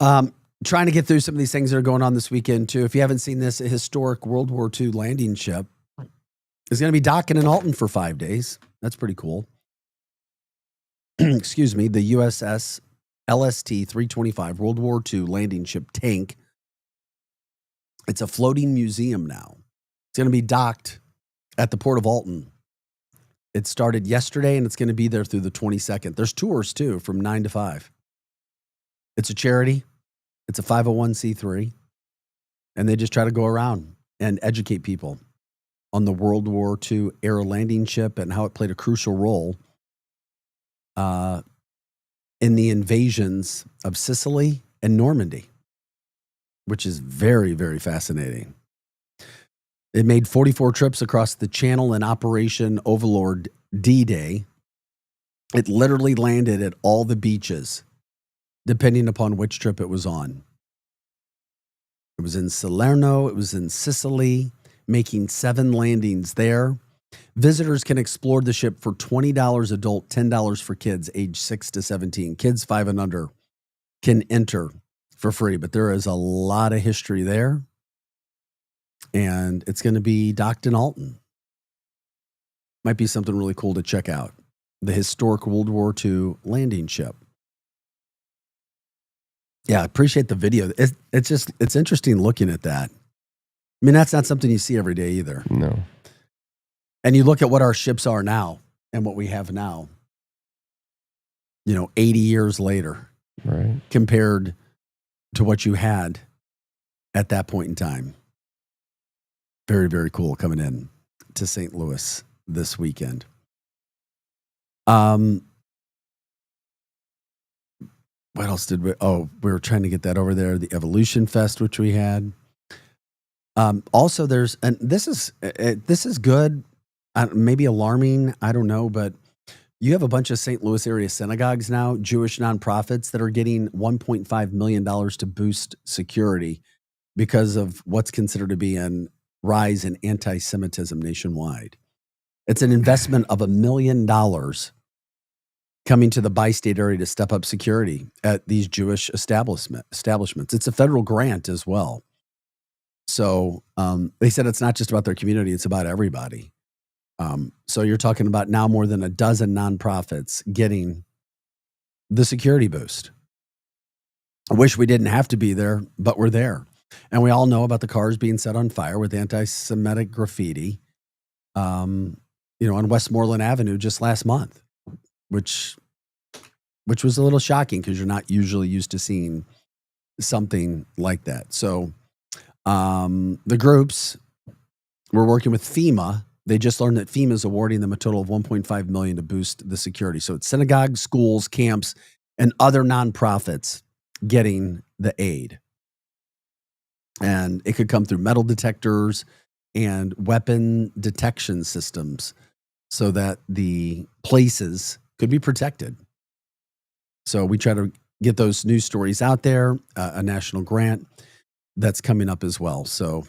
Trying to get through some of these things that are going on this weekend, too. If you haven't seen this, a historic World War II landing ship is going to be docking in Alton for 5 days. That's pretty cool. Excuse me, the USS LST-325 World War II landing ship tank. It's a floating museum now. It's going to be docked at the Port of Alton. It started yesterday, and it's going to be there through the 22nd. There's tours, too, from 9 to 5. It's a charity. It's a 501c3. And they just try to go around and educate people on the World War II era landing ship and how it played a crucial role in the invasions of Sicily and Normandy, which is very, very fascinating. It made 44 trips across the channel in Operation Overlord D-Day. It literally landed at all the beaches, depending upon which trip it was on. It was in Salerno, it was in Sicily, making 7 landings there. Visitors can explore the ship for $20 adult, $10 for kids age 6 to 17. Kids 5 and under can enter for free, but there is a lot of history there. And it's going to be docked in Alton. Might be something really cool to check out. The historic World War II landing ship. Yeah, I appreciate the video. It's interesting looking at that. I mean, that's not something you see every day either. No. And you look at what our ships are now and what we have now, 80 years later, right, compared to what you had at that point in time. Very, very cool coming in to St. Louis this weekend. What else did we? Oh, we were trying to get that over there. The Evolution Fest, which we had. Also, and this is good. Maybe alarming. I don't know, but you have a bunch of St. Louis area synagogues now, Jewish nonprofits that are getting $1.5 million to boost security because of what's considered to be an rise in anti-Semitism nationwide. It's an investment of $1 million coming to the bi-state area to step up security at these Jewish establishments. It's a federal grant as well. So they said it's not just about their community, it's about everybody. So you're talking about now more than a dozen nonprofits getting the security boost. I wish we didn't have to be there, but we're there. And we all know about the cars being set on fire with anti-Semitic graffiti, on Westmoreland Avenue just last month, which was a little shocking because you're not usually used to seeing something like that. So the groups, we're working with FEMA. They just learned that FEMA is awarding them a total of $1.5 million to boost the security. So it's synagogues, schools, camps, and other nonprofits getting the aid. And it could come through metal detectors and weapon detection systems so that the places could be protected. So we try to get those news stories out there, a national grant that's coming up as well. So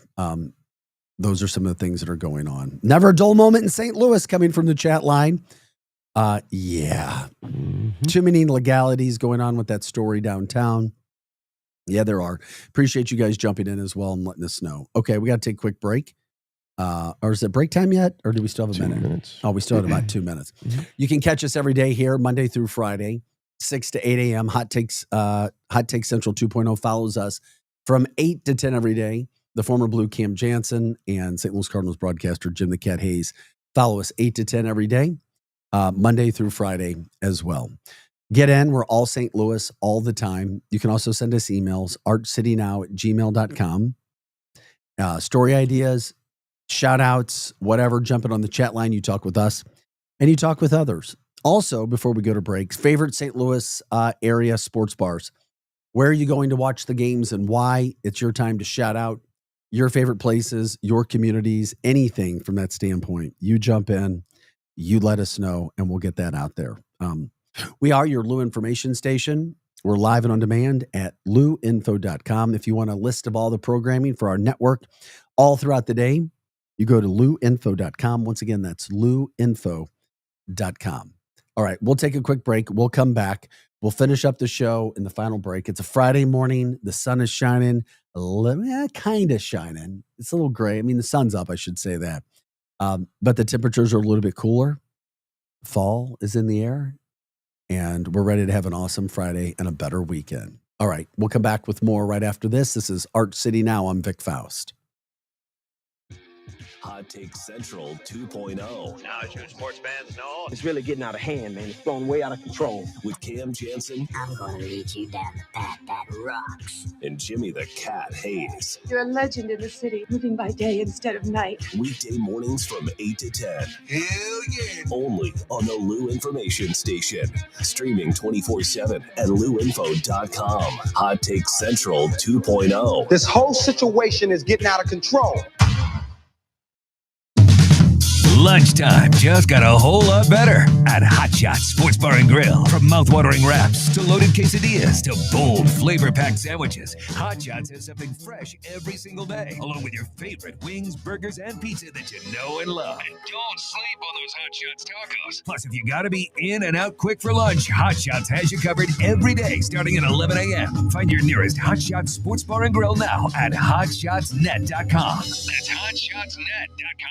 those are some of the things that are going on. Never a dull moment in St. Louis coming from the chat line. Yeah. Too many legalities going on with that story downtown. Yeah, there are. Appreciate you guys jumping in as well and letting us know. Okay, we got to take a quick break. Or is it break time yet? Or do we still have a minute? 2 minutes. Oh, we still have about 2 minutes. You can catch us every day here, Monday through Friday, 6 to 8 a.m. Hot Takes Central 2.0 follows us from 8 to 10 every day. The former Blue Cam Jansen and St. Louis Cardinals broadcaster Jim the Cat Hayes follow us 8 to 10 every day, Monday through Friday as well. Get in. We're all St. Louis all the time. You can also send us emails, archcitynow@gmail.com. story ideas, shout outs, whatever, jump in on the chat line. You talk with us and you talk with others. Also, before we go to breaks, favorite St. Louis area sports bars. Where are you going to watch the games and why? It's your time to shout out your favorite places, your communities, anything from that standpoint. You jump in, you let us know, and we'll get that out there. We are your Lou information station. We're live and on demand at louinfo.com. If you want a list of all the programming for our network all throughout the day, you go to louinfo.com. Once again, that's louinfo.com. All right, we'll take a quick break. We'll come back. We'll finish up the show in the final break. It's a Friday morning. The sun is shining, kind of shining. It's a little gray. I mean, the sun's up, I should say that. But the temperatures are a little bit cooler. Fall is in the air, and we're ready to have an awesome Friday and a better weekend. All right, we'll come back with more right after this. This is Arch City Now. I'm Vic Faust. Hot Take Central 2.0. Now, as you sports fans know, It's really getting out of hand, man. It's going way out of control. With Cam Jansen. I'm going to lead you down the path that rocks. And Jimmy the Cat Hayes. You're a legend in the city, living by day instead of night. Weekday mornings from 8 to 10. Hell yeah. Only on the Lou Information Station. Streaming 24/7 at louinfo.com. Hot Take Central 2.0. This whole situation is getting out of control. Lunchtime just got a whole lot better at Hot Shots Sports Bar and Grill. From mouth-watering wraps to loaded quesadillas to bold, flavor-packed sandwiches, Hot Shots has something fresh every single day, along with your favorite wings, burgers, and pizza that you know and love. And don't sleep on those Hot Shots tacos. Plus, if you gotta be in and out quick for lunch, Hot Shots has you covered every day starting at 11 a.m. Find your nearest Hot Shots Sports Bar and Grill now at hotshotsnet.com. That's hotshotsnet.com.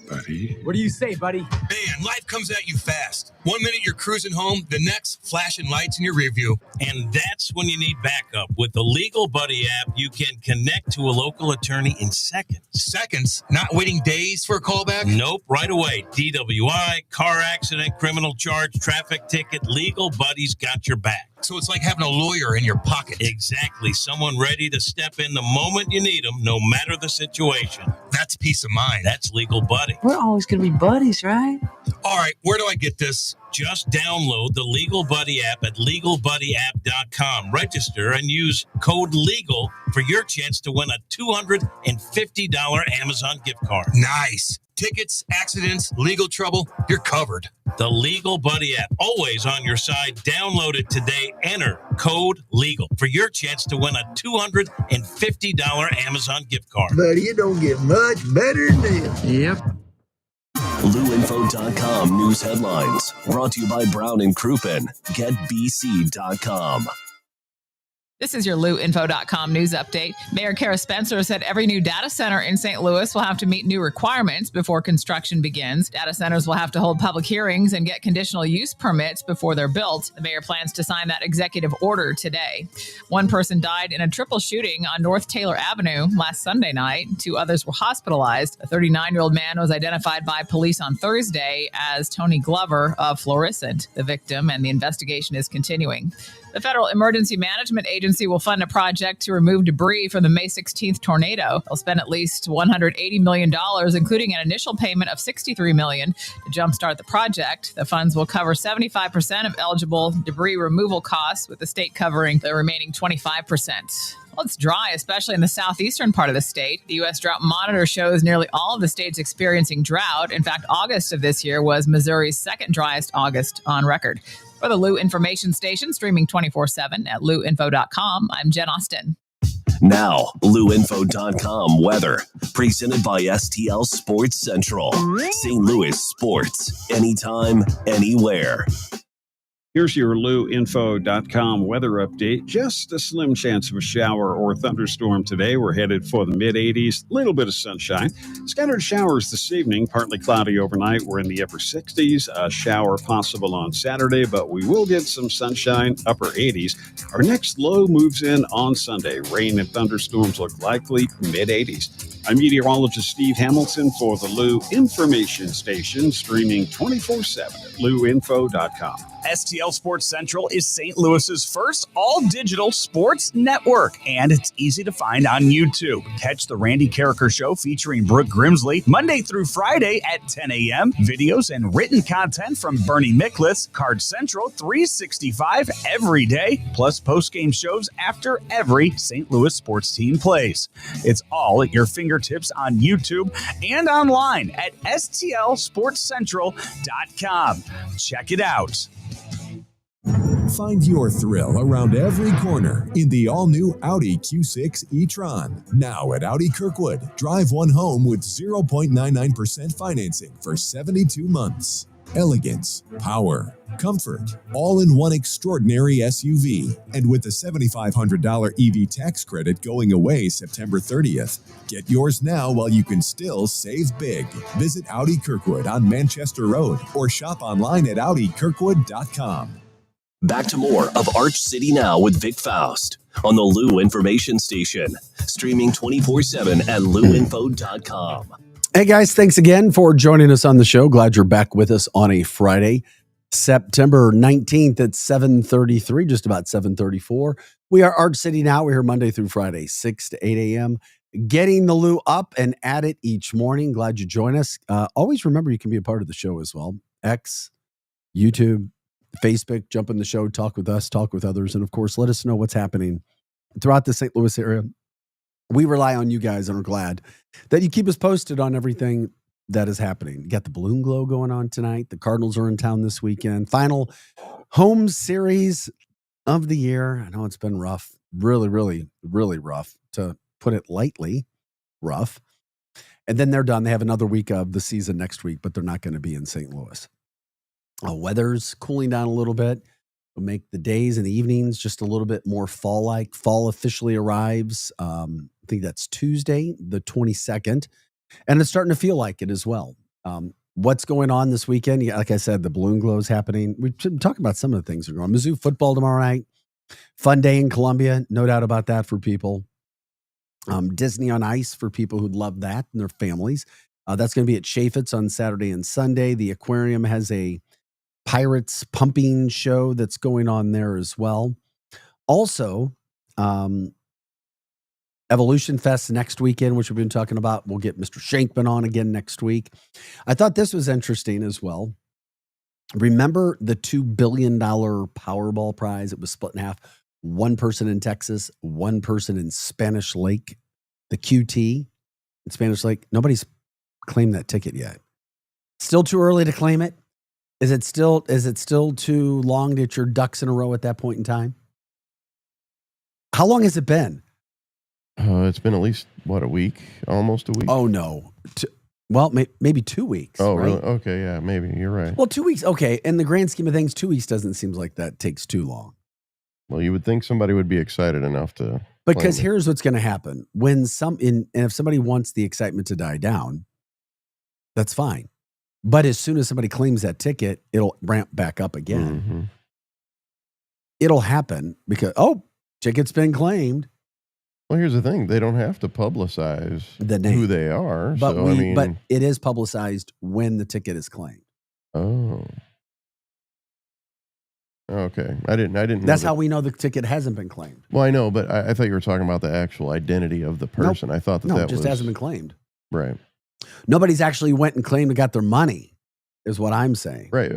Buddy. What do you say, buddy? Man, life comes at you fast. 1 minute you're cruising home, the next flashing lights in your rear view. And that's when you need backup. With the Legal Buddy app, you can connect to a local attorney in seconds. Seconds? Not waiting days for a callback? Nope, right away. DWI, car accident, criminal charge, traffic ticket, Legal Buddy's got your back. So it's like having a lawyer in your pocket. Exactly. Someone ready to step in the moment you need them, no matter the situation. That's peace of mind. That's Legal Buddy. We're always going to be buddies, right? All right, where do I get this? Just download the Legal Buddy app at LegalBuddyApp.com. Register and use code LEGAL for your chance to win a $250 Amazon gift card. Nice. Tickets, accidents, legal trouble, you're covered. The Legal Buddy app, always on your side. Download it today. Enter code LEGAL for your chance to win a $250 Amazon gift card. Buddy, it don't get much better than this. Yep. louinfo.com news headlines. Brought to you by Brown and Crouppen. GetBC.com. This is your louinfo.com news update. Mayor Kara Spencer said every new data center in St. Louis will have to meet new requirements before construction begins. Data centers will have to hold public hearings and get conditional use permits before they're built. The mayor plans to sign that executive order today. One person died in a triple shooting on North Taylor Avenue last Sunday night. 2 others were hospitalized. A 39-year-old man was identified by police on Thursday as Tony Glover of Florissant, the victim, and the investigation is continuing. The Federal Emergency Management Agency will fund a project to remove debris from the May 16th tornado. They'll spend at least $180 million, including an initial payment of $63 million to jumpstart the project. The funds will cover 75% of eligible debris removal costs, with the state covering the remaining 25%. Well, it's dry, especially in the southeastern part of the state. The U.S. Drought Monitor shows nearly all of the states experiencing drought. In fact, August of this year was Missouri's second driest August on record. For the Lou Information Station, streaming 24/7 at louinfo.com, I'm Jen Austin. Now, louinfo.com weather. Presented by STL Sports Central. St. Louis sports. Anytime, anywhere. Here's your louinfo.com weather update. Just a slim chance of a shower or thunderstorm today. We're headed for the mid-80s, little bit of sunshine. Scattered showers this evening, partly cloudy overnight. We're in the upper 60s. A shower possible on Saturday, but we will get some sunshine, upper 80s. Our next low moves in on Sunday. Rain and thunderstorms look likely, mid-80s. I'm meteorologist Steve Hamilton for the Lou Information Station, streaming 24/7 at louinfo.com. STL Sports Central is St. Louis's first all-digital sports network, and it's easy to find on YouTube. Catch the Randy Carricker Show featuring Brooke Grimsley Monday through Friday at 10 a.m. Videos and written content from Bernie Miklasz, Card Central 365 every day, plus post-game shows after every St. Louis sports team plays. It's all at your fingertips on YouTube and online at stlsportscentral.com. Check it out. Find your thrill around every corner in the all-new Audi Q6 e-tron. Now at Audi Kirkwood, drive one home with 0.99% financing for 72 months. Elegance, power, comfort, all in one extraordinary SUV. And with the $7,500 EV tax credit going away September 30th, get yours now while you can still save big. Visit Audi Kirkwood on Manchester Road or shop online at audikirkwood.com. Back to more of Arch City Now with Vic Faust on the Lou Information Station, streaming 24/7 at louinfo.com. Hey guys, thanks again for joining us on the show. Glad you're back with us on a Friday, September 19th at 7:33, just about 7:34. We are Arch City Now. We're here Monday through Friday, 6 to 8 a.m., getting the Lou up and at it each morning. Glad you join us. Always remember you can be a part of the show as well. X, YouTube, Facebook, jump in the show, talk with us, talk with others, and of course, let us know what's happening throughout the St. Louis area. We rely on you guys and are glad that you keep us posted on everything that is happening. You got the Balloon Glow going on tonight. The Cardinals are in town this weekend. Final home series of the year. I know it's been rough, really, really, really rough, to put it lightly, rough. And then they're done. They have another week of the season next week, but they're not going to be in St. Louis. Weather's cooling down a little bit. It'll make the days and the evenings just a little bit more fall-like. Fall officially arrives. I think that's Tuesday, the 22nd. And it's starting to feel like it as well. What's going on this weekend? Yeah, like I said, the Balloon Glow is happening. We've been talking about some of the things that are going on. Mizzou football tomorrow night. Fun day in Columbia. No doubt about that for people. Disney on Ice for people who'd love that and their families. That's going to be at Chaffetz on Saturday and Sunday. The aquarium has a Pirates pumping show that's going on there as well. Also, Evolution Fest next weekend, which we've been talking about. We'll get Mr. Shankman on again next week. I thought this was interesting as well. Remember the $2 billion Powerball prize? It was split in half. One person in Texas, one person in Spanish Lake. The QT in Spanish Lake. Nobody's claimed that ticket yet. Still too early to claim it? Is it still too long to get your ducks in a row at that point in time? How long has it been? It's been at least, a week? Almost a week? Oh, no. Maybe 2 weeks. Oh, right? really? Okay, yeah, maybe. You're right. Well, 2 weeks. Okay. In the grand scheme of things, 2 weeks doesn't seem like that takes too long. Well, you would think somebody would be excited enough to. Because here's what's going to happen. And if somebody wants the excitement to die down, that's fine. But as soon as somebody claims that ticket, it'll ramp back up again. Mm-hmm. It'll happen because, ticket's been claimed. Well, here's the thing. They don't have to publicize the name, who they are. But, so, but it is publicized when the ticket is claimed. Oh. Okay. I didn't know. That's how we know the ticket hasn't been claimed. Well, I know, but I thought you were talking about the actual identity of the person. Nope. I thought that it just hasn't been claimed. Right. Nobody's actually went and claimed and got their money, is what I'm saying. Right.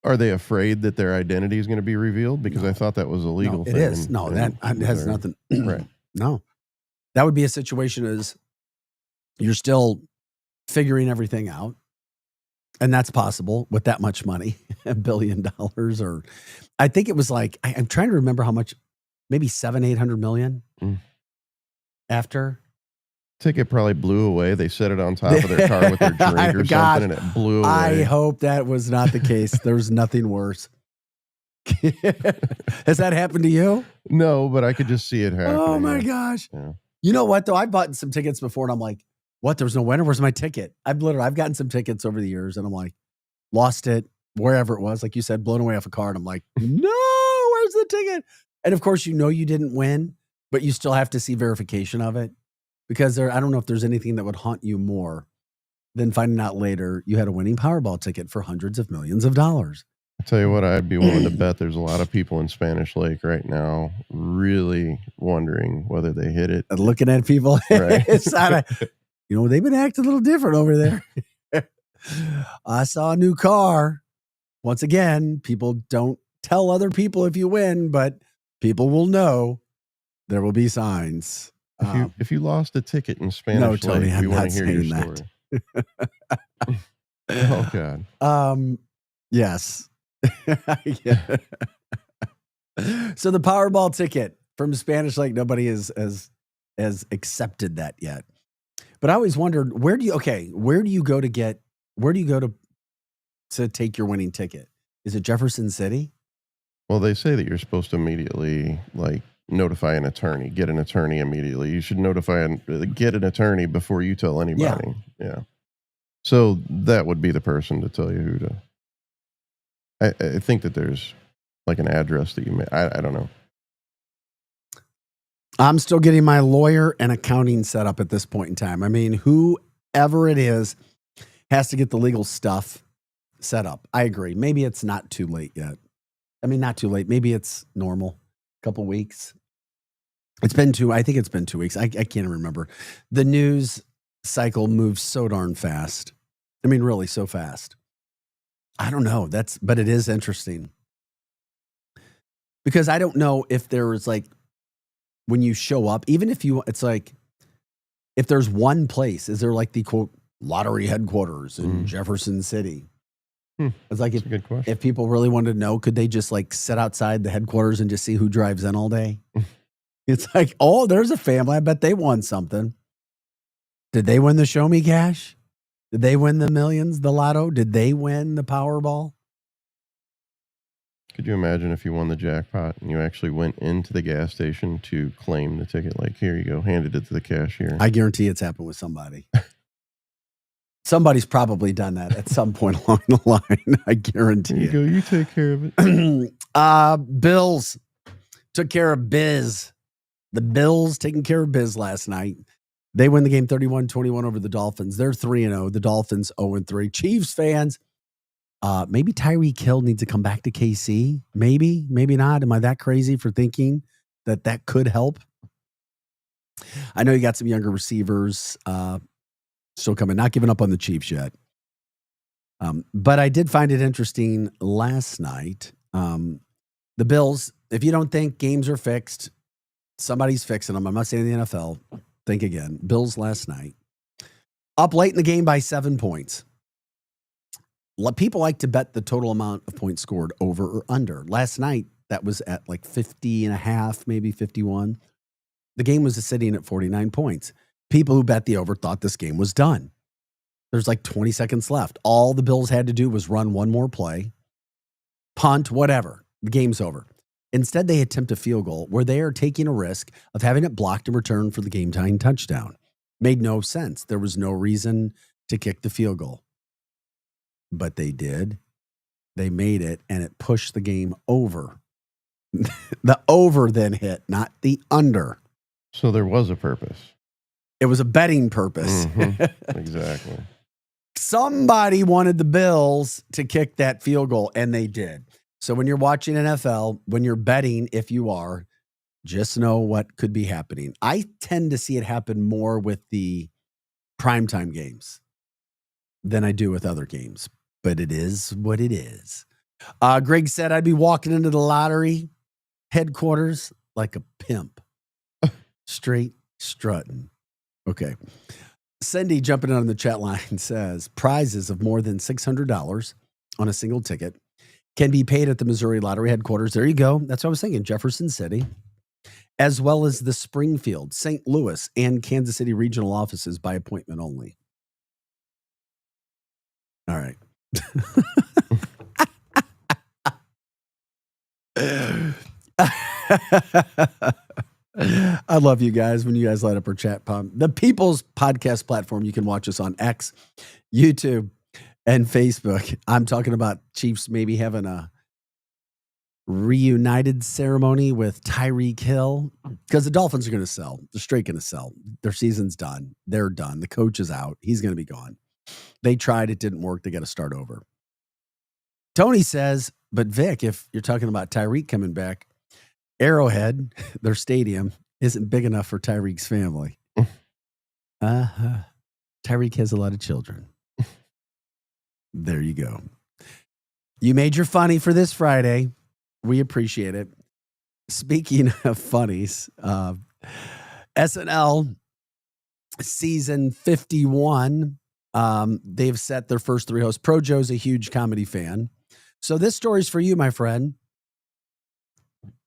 Are they afraid that their identity is going to be revealed? Because I thought that was a legal thing. It is. That has nothing. Right. No. That would be a situation as you're still figuring everything out. And that's possible with that much money, $1 billion, or I think it was like, I'm trying to remember how much, maybe 700-800 million after. Ticket probably blew away. They set it on top of their car with their drink or something, and it blew away. I hope that was not the case. There's nothing worse. Has that happened to you? No, but I could just see it happening. Oh my gosh. Yeah. You know what though? I bought some tickets before and I'm like, what? There was no winner. Where's my ticket? I've gotten some tickets over the years and I'm like, lost it wherever it was. Like you said, blown away off a car. And I'm like, no, where's the ticket? And of course, you didn't win, but you still have to see verification of it. because I don't know if there's anything that would haunt you more than finding out later you had a winning Powerball ticket for hundreds of millions of dollars. I'll tell you what, I'd be willing to bet there's a lot of people in Spanish Lake right now really wondering whether they hit it. Looking at people, Right. they've been acting a little different over there. I saw a new car. Once again, people don't tell other people if you win, but people will know. There will be signs. If you lost a ticket in Spanish Tony, Lake, we I'm want not to hear your saying story. Oh, God. Yes. Yeah. So the Powerball ticket from Spanish Lake, nobody has accepted that yet. But I always wondered, where do you go to take your winning ticket? Is it Jefferson City? Well, they say that you're supposed to immediately notify an attorney, get an attorney immediately. You should get an attorney before you tell anybody. Yeah. So that would be the person to tell you who to. I think that there's an address that you may. I don't know. I'm still getting my lawyer and accounting set up at this point in time. I mean, whoever it is has to get the legal stuff set up. I agree. Maybe it's not too late yet. I mean, not too late. Maybe it's normal. A couple weeks. I think it's been 2 weeks. I can't remember. The news cycle moves so darn fast. I mean, really so fast. I don't know. But it is interesting. Because I don't know if there's when you show up, even if if there's one place, is there the quote lottery headquarters in Jefferson City? It's That's a good question. if people really wanted to know, could they just sit outside the headquarters and just see who drives in all day? It's oh, there's a family. I bet they won something. Did they win the Show Me Cash? Did they win the millions, the lotto? Did they win the Powerball? Could you imagine if you won the jackpot and you actually went into the gas station to claim the ticket? Here you go, handed it to the cashier. I guarantee it's happened with somebody. Somebody's probably done that at some point along the line. I guarantee you it. go, you take care of it. Bills took care of Biz. The Bills taking care of Biz last night. They win the game 31-21 over the Dolphins. They're 3-0. The Dolphins 0-3. Chiefs fans, maybe Tyreek Hill needs to come back to KC. Maybe not. Am I that crazy for thinking that could help? I know you got some younger receivers still coming. Not giving up on the Chiefs yet. But I did find it interesting last night. The Bills, if you don't think games are fixed, somebody's fixing them. I'm not saying the NFL. Think again. Bills last night. Up late in the game by 7 points. People like to bet the total amount of points scored over or under. Last night, that was at 50.5, maybe 51. The game was sitting at 49 points. People who bet the over thought this game was done. There's 20 seconds left. All the Bills had to do was run one more play, punt, whatever. The game's over. Instead, they attempt a field goal where they are taking a risk of having it blocked and returned for the game-tying touchdown. Made no sense. There was no reason to kick the field goal. But they did. They made it, and it pushed the game over. The over then hit, not the under. So there was a purpose. It was a betting purpose. Mm-hmm. Exactly. Somebody wanted the Bills to kick that field goal, and they did. So when you're watching NFL, when you're betting, if you are, just know what could be happening. I tend to see it happen more with the primetime games than I do with other games. But it is what it is. Greg said I'd be walking into the lottery headquarters like a pimp. Straight strutting. Okay. Cindy jumping in on the chat line says prizes of more than $600 on a single ticket can be paid at the Missouri Lottery headquarters. There you go. That's what I was thinking. Jefferson City, as well as the Springfield, St. Louis, and Kansas City regional offices by appointment only. All right. I love you guys when you guys light up our chat pump. The People's Podcast platform. You can watch us on X, YouTube, and Facebook. I'm talking about Chiefs maybe having a reunited ceremony with Tyreek Hill, because the Dolphins are going to sell. They're straight going to sell. Their season's done. They're done. The coach is out. He's going to be gone. They tried. It didn't work. They got to start over. Tony says, but Vic, if you're talking about Tyreek coming back, Arrowhead, their stadium, isn't big enough for Tyreek's family. Tyreek has a lot of children. There you go. You made your funny for this Friday. We appreciate it. Speaking of funnies, SNL season 51, they've set their first 3 hosts. Projo's a huge comedy fan. So this story's for you, my friend.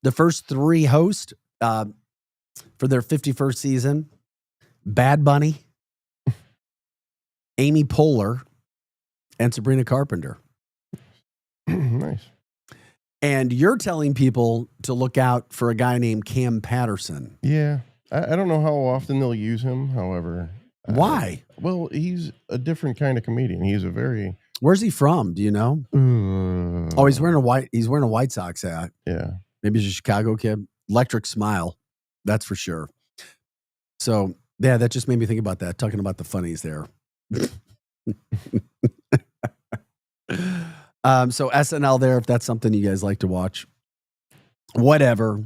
The first 3 hosts for their 51st season, Bad Bunny, Amy Poehler, and Sabrina Carpenter. Nice. And you're telling people to look out for a guy named Cam Patterson. Yeah. I don't know how often they'll use him. However, why? Well, he's a different kind of comedian. He's a very... Where's he from? Do you know? Oh, he's wearing a White Sox hat. Yeah. Maybe he's a Chicago kid. Electric smile. That's for sure. So, yeah, that just made me think about that, talking about the funnies there. So SNL there, if that's something you guys like to watch, whatever,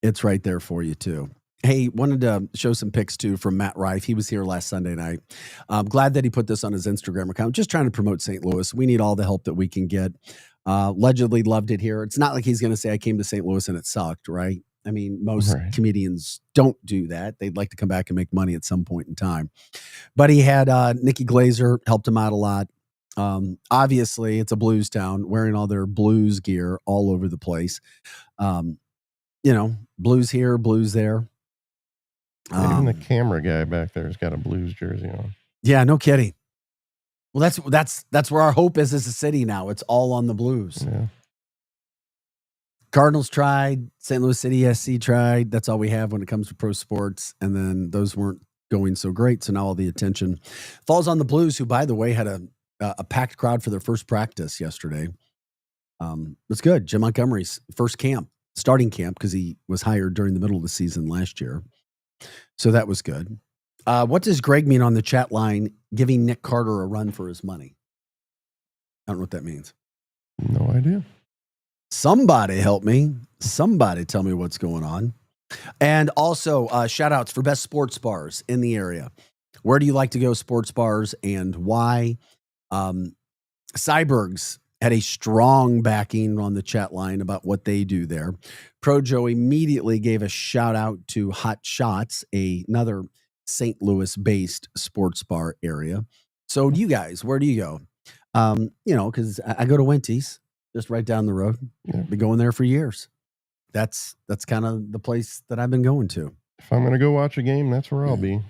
it's right there for you too. Hey, wanted to show some pics too from Matt Rife. He was here last Sunday night. I'm glad that he put this on his Instagram account. Just trying to promote St. Louis. We need all the help that we can get. Allegedly loved it here. It's not like he's going to say I came to St. Louis and it sucked, right? I mean, most comedians don't do that. They'd like to come back and make money at some point in time. But he had Nikki Glazer helped him out a lot. Obviously, it's a blues town, wearing all their blues gear all over the place. Blues here, blues there. Even the camera guy back there has got a blues jersey on. Yeah, no kidding. Well, that's where our hope is as a city now. It's all on the blues. Yeah. Cardinals tried, St. Louis City SC tried. That's all we have when it comes to pro sports. And then those weren't going so great. So now all the attention falls on the Blues, who, by the way, had a packed crowd for their first practice yesterday. That's good. Jim Montgomery's first starting camp, because he was hired during the middle of the season last year. So that was good. What does Greg mean on the chat line, giving Nick Carter a run for his money? I don't know what that means. No idea. Somebody help me. Somebody tell me what's going on. And also shout outs for best sports bars in the area. Where do you like to go sports bars and why? Cybergs had a strong backing on the chat line about what they do there. Projo immediately gave a shout out to Hot Shots, another St. Louis based sports bar area. So you guys, where do you go? Because I go to Winty's, just right down the road. Yeah. Been going there for years. That's kind of the place that I've been going to. If I'm going to go watch a game, that's where I'll be.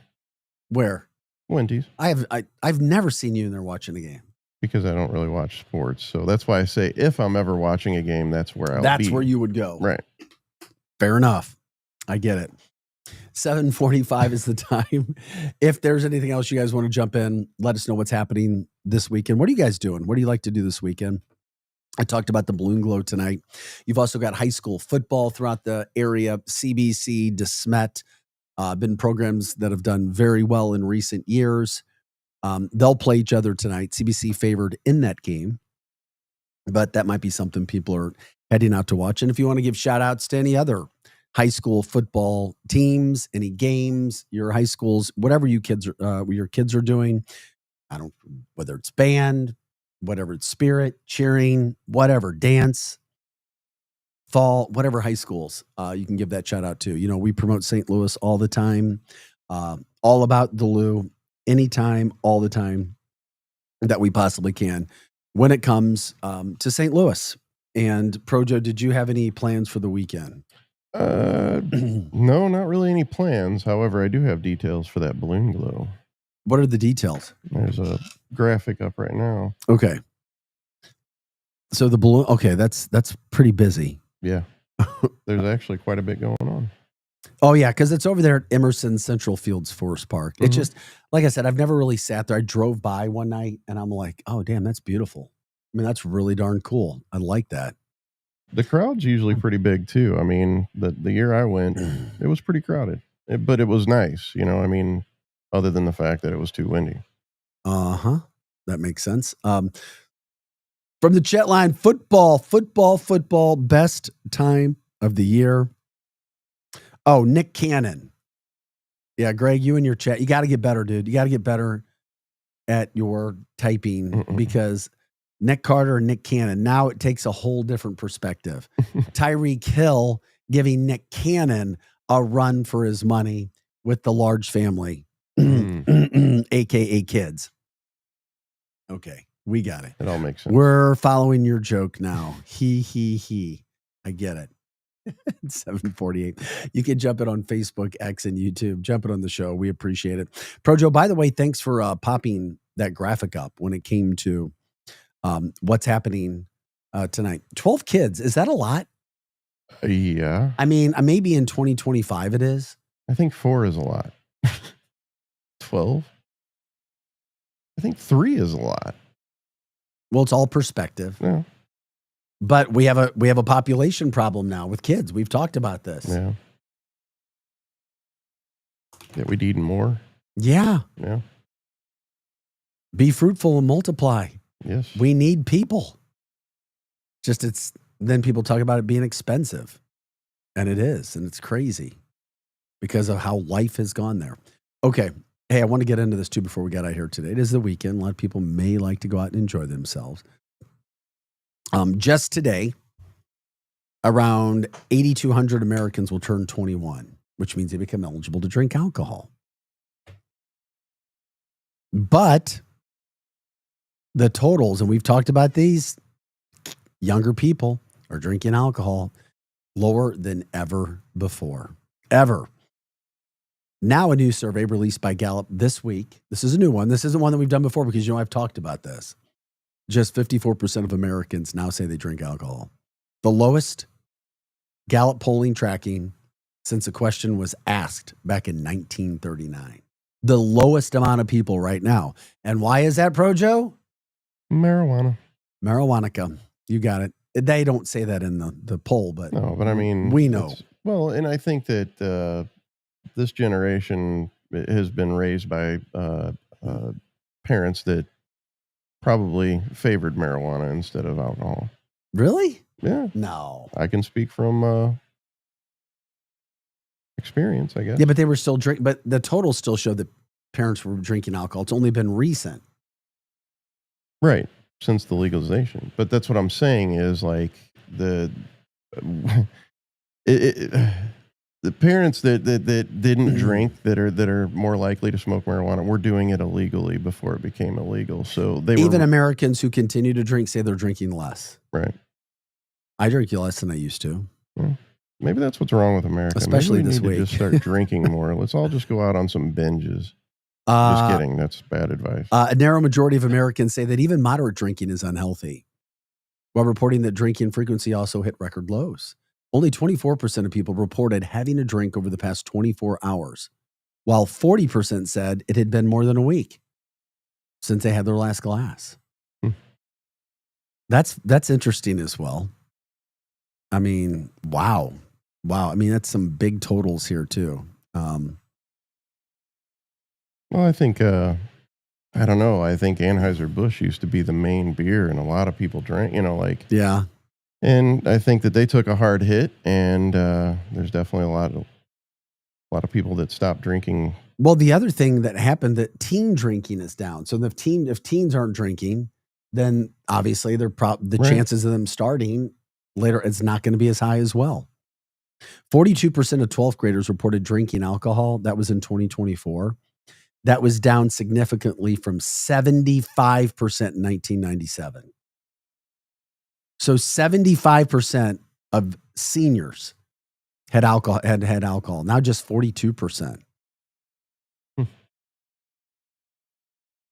Where? Wendy's. I've never seen you in there watching a game. Because I don't really watch sports. So that's why I say if I'm ever watching a game, that's where I'll be. That's where you would go. Right. Fair enough. I get it. 7:45 is the time. If there's anything else you guys want to jump in, let us know what's happening this weekend. What are you guys doing? What do you like to do this weekend? I talked about the Balloon Glow tonight. You've also got high school football throughout the area. CBC, DeSmet, been programs that have done very well in recent years. They'll play each other tonight. CBC favored in that game, but that might be something people are heading out to watch. And if you want to give shout outs to any other high school football teams, any games, your high schools, whatever your kids are doing, whether it's band, whatever it's spirit, cheering, whatever, dance, fall, whatever high schools, you can give that shout out to. We promote St. Louis all the time, all about the Lou, anytime, all the time that we possibly can when it comes to St. Louis. And Projo, did you have any plans for the weekend? No, not really any plans. However, I do have details for that Balloon Glow. What are the details? There's a graphic up right now. Okay. So the balloon, okay, that's pretty busy. Yeah. There's actually quite a bit going on. Oh, yeah, because it's over there at Emerson Central Fields Forest Park. It's just, like I said, I've never really sat there. I drove by one night, and I'm like, oh, damn, that's beautiful. I mean, that's really darn cool. I like that. The crowd's usually pretty big too. I mean, the year I went, it was pretty crowded, but it was nice. You know, I mean, other than the fact that it was too windy. That makes sense. From the chat line, football, best time of the year. Oh, Nick Cannon. Yeah, Greg, you and your chat, you got to get better, dude. You got to get better at your typing because Nick Carter and Nick Cannon, now it takes a whole different perspective. Tyreek Hill giving Nick Cannon a run for his money with the large family, a.k.a. kids. Okay, we got it. It all makes sense. We're following your joke now. He. I get it. 7:48. You can jump it on Facebook, X, and YouTube. Jump it on the show. We appreciate it. Projo, by the way, thanks for popping that graphic up when it came to what's happening tonight. 12 kids. Is that a lot? Yeah. I mean, maybe in 2025 it is. I think 4 is a lot. 12? I think 3 is a lot. Well, it's all perspective. Yeah. But we have a population problem now with kids. We've talked about this. Yeah. Yeah, we need more. Yeah. Yeah. Be fruitful and multiply. Yes. We need people. Then people talk about it being expensive. And it is. And it's crazy because of how life has gone there. Okay. Hey, I want to get into this too before we get out here today. It is the weekend. A lot of people may like to go out and enjoy themselves. Just today, around 8,200 Americans will turn 21, which means they become eligible to drink alcohol. But the totals, and we've talked about these, younger people are drinking alcohol lower than ever before. Ever. Now a new survey released by Gallup this week. This is a new one. This isn't one that we've done before because, I've talked about this. Just 54% of Americans now say they drink alcohol. The lowest Gallup polling tracking since the question was asked back in 1939. The lowest amount of people right now. And why is that, Projo? Marijuana. Marijuana. You got it. They don't say that in the poll, but no. But I mean, we know. Well, and I think that this generation has been raised by parents that probably favored marijuana instead of alcohol. Really? Yeah. No. I can speak from experience, I guess. Yeah, but they were still drinking. But the totals still show that parents were drinking alcohol. It's only been recent. Right. Since the legalization. But that's what I'm saying is like the parents that didn't drink that are more likely to smoke marijuana were doing it illegally before it became illegal. So even Americans who continue to drink say they're drinking less. Right. I drink less than I used to. Well, maybe that's what's wrong with America. Especially maybe we this need week. to just start drinking more. Let's all just go out on some binges. Just kidding. That's bad advice. A narrow majority of Americans say that even moderate drinking is unhealthy, while reporting that drinking frequency also hit record lows. Only 24% of people reported having a drink over the past 24 hours, while 40% said it had been more than a week since they had their last glass. That's interesting as well. I mean, wow. I mean, that's some big totals here too. Well, I think, I don't know. I think Anheuser-Busch used to be the main beer and a lot of people drank, Yeah. And I think that they took a hard hit and there's definitely a lot of people that stopped drinking. Well, the other thing that happened, that teen drinking is down. So if teens aren't drinking, then obviously the chances of them starting later, it's not going to be as high as well. 42% of 12th graders reported drinking alcohol. That was in 2024. That was down significantly from 75% in 1997. So 75% of seniors had alcohol. Now just 42%.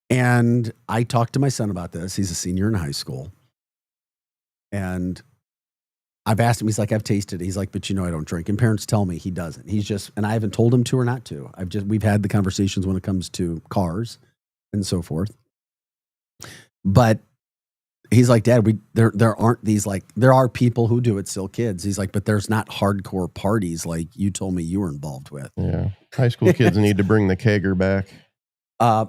And I talked to my son about this. He's a senior in high school. And I've asked him, he's like, I've tasted it. He's like, but I don't drink. And parents tell me he doesn't. And I haven't told him to or not to. We've had the conversations when it comes to cars and so forth. But He's like, Dad, there aren't these, like, there are people who do it, still kids. He's like, but there's not hardcore parties like you told me you were involved with. Yeah. High school kids need to bring the kegger back. I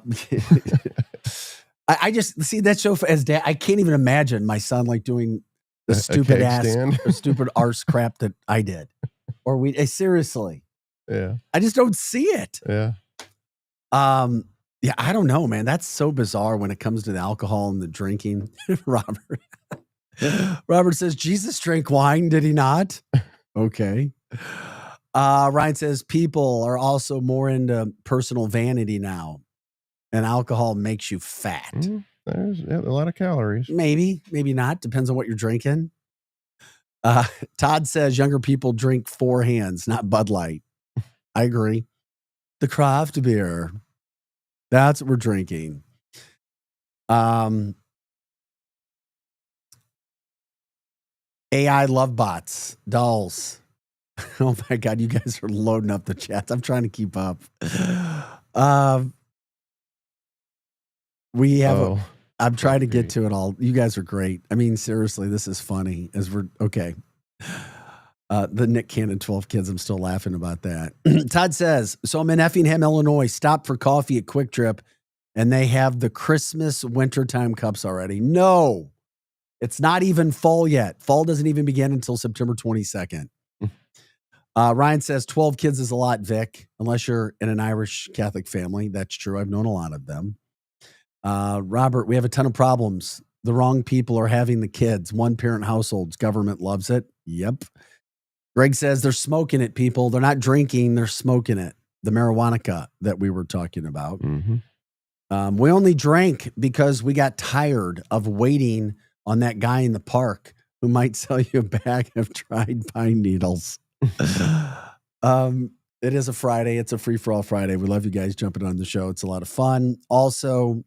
just see that show as dad. I can't even imagine my son like doing the stupid arse crap that I did. Or seriously. Yeah. I just don't see it. Yeah. Yeah, I don't know, man. That's so bizarre when it comes to the alcohol and the drinking. Robert says, Jesus drank wine, did he not? Okay. Ryan says, people are also more into personal vanity now, and alcohol makes you fat. There's a lot of calories. Maybe, maybe not. Depends on what you're drinking. Todd says, younger people drink 4 Hands, not Bud Light. I agree. The craft beer. That's what we're drinking. AI love bots, dolls. Oh my God, you guys are loading up the chats. I'm trying to keep up. We have I'm trying to get to it all. You guys are great. I mean, seriously, this is funny as we're okay. The Nick Cannon 12 kids. I'm still laughing about that. Todd says, so I'm in Effingham, Illinois, stopped for coffee at Quick Trip, and they have the Christmas wintertime cups already. No, it's not even fall yet. Fall doesn't even begin until September 22nd. Ryan says 12 kids is a lot, Vic, unless you're in an Irish Catholic family. That's true. I've known a lot of them. Robert, we have a ton of problems. The wrong people are having the kids. One parent households. Government loves it. Yep. Greg says they're smoking it, people. They're not drinking. They're smoking it. The marijuana that we were talking about. Mm-hmm. We only drank because we got tired of waiting on that guy in the park who might sell you a bag of dried pine needles. It is a Friday. It's a free-for-all Friday. We love you guys jumping on the show. It's a lot of fun. Also,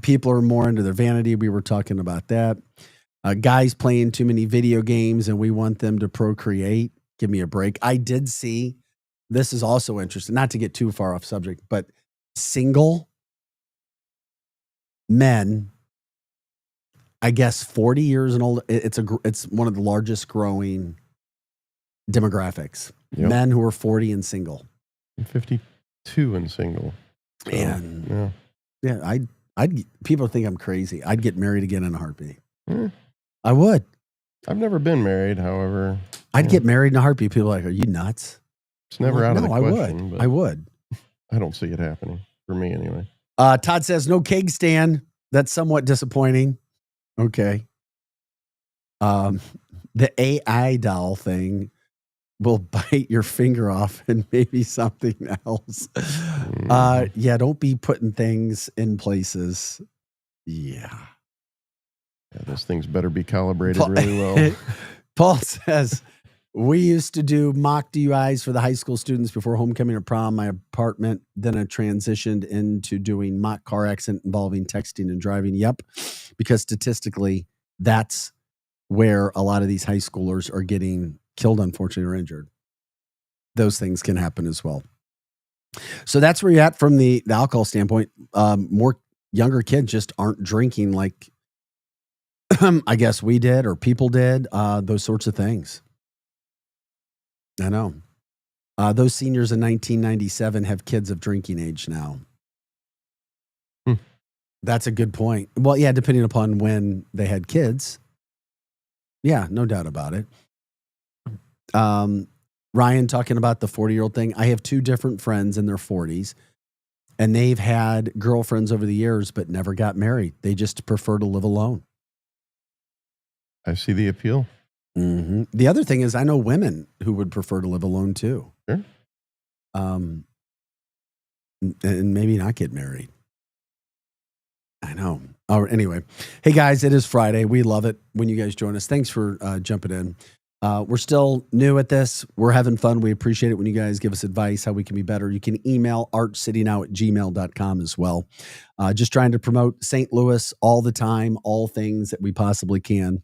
people are more into their vanity. We were talking about that. Guys playing too many video games and we want them to procreate. Give me a break. I did see, this is also interesting, not to get too far off subject, but single men, I guess 40 years and older, it's one of the largest growing demographics. Yep. Men who are 40 and single. 52 and single. So, and yeah, I'd people think I'm crazy. I'd get married again in a heartbeat. I would. I've never been married, however. I'd get married in a heartbeat. People are like, are you nuts? It's never out of the I question. would. I would. I don't see it happening for me anyway. Todd says no keg stand. That's somewhat disappointing. Okay. The AI doll thing will bite your finger off and maybe something else. Yeah, don't be putting things in places. Yeah, those things better be calibrated really well. Paul says, we used to do mock DUIs for the high school students before homecoming or prom, my apartment. Then I transitioned into doing mock car accident involving texting and driving. Yep, because statistically, that's where a lot of these high schoolers are getting killed, unfortunately, or injured. Those things can happen as well. So that's where you're at from the alcohol standpoint. More younger kids just aren't drinking like I guess we did or people did, those sorts of things. I know. Those seniors in 1997 have kids of drinking age now. That's a good point. Well, yeah, depending upon when they had kids. Yeah, no doubt about it. Ryan talking about the 40-year-old thing. I have 2 different friends in their 40s, and they've had girlfriends over the years, but never got married. They just prefer to live alone. I see the appeal. Mm-hmm. The other thing is I know women who would prefer to live alone too. Sure. And maybe not get married. I know. Oh, anyway. Hey guys, it is Friday. We love it when you guys join us. Thanks for jumping in. We're still new at this. We're having fun. We appreciate it when you guys give us advice, how we can be better. You can email archcitynow@gmail.com as well. Just trying to promote St. Louis all the time, all things that we possibly can.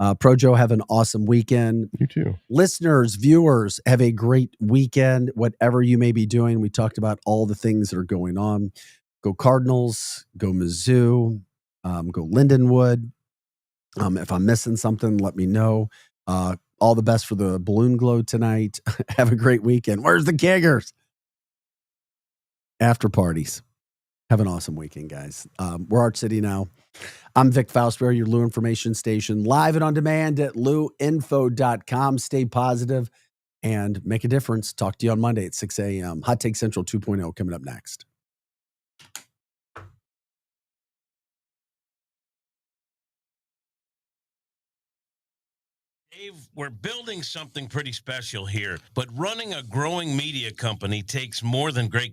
Projo, have an awesome weekend. You too. Listeners, viewers, have a great weekend, whatever you may be doing. We talked about all the things that are going on. Go Cardinals. Go Mizzou. Go Lindenwood. If I'm missing something, let me know. All the best for the balloon glow tonight. Have a great weekend. Where's the keggers? After parties. Have an awesome weekend, guys. We're Arch City Now. I'm Vic Faustberg, your Lou Information Station, live and on demand at louinfo.com. Stay positive and make a difference. Talk to you on Monday at 6 a.m. Hot Take Central 2.0 coming up next. Dave, we're building something pretty special here, but running a growing media company takes more than great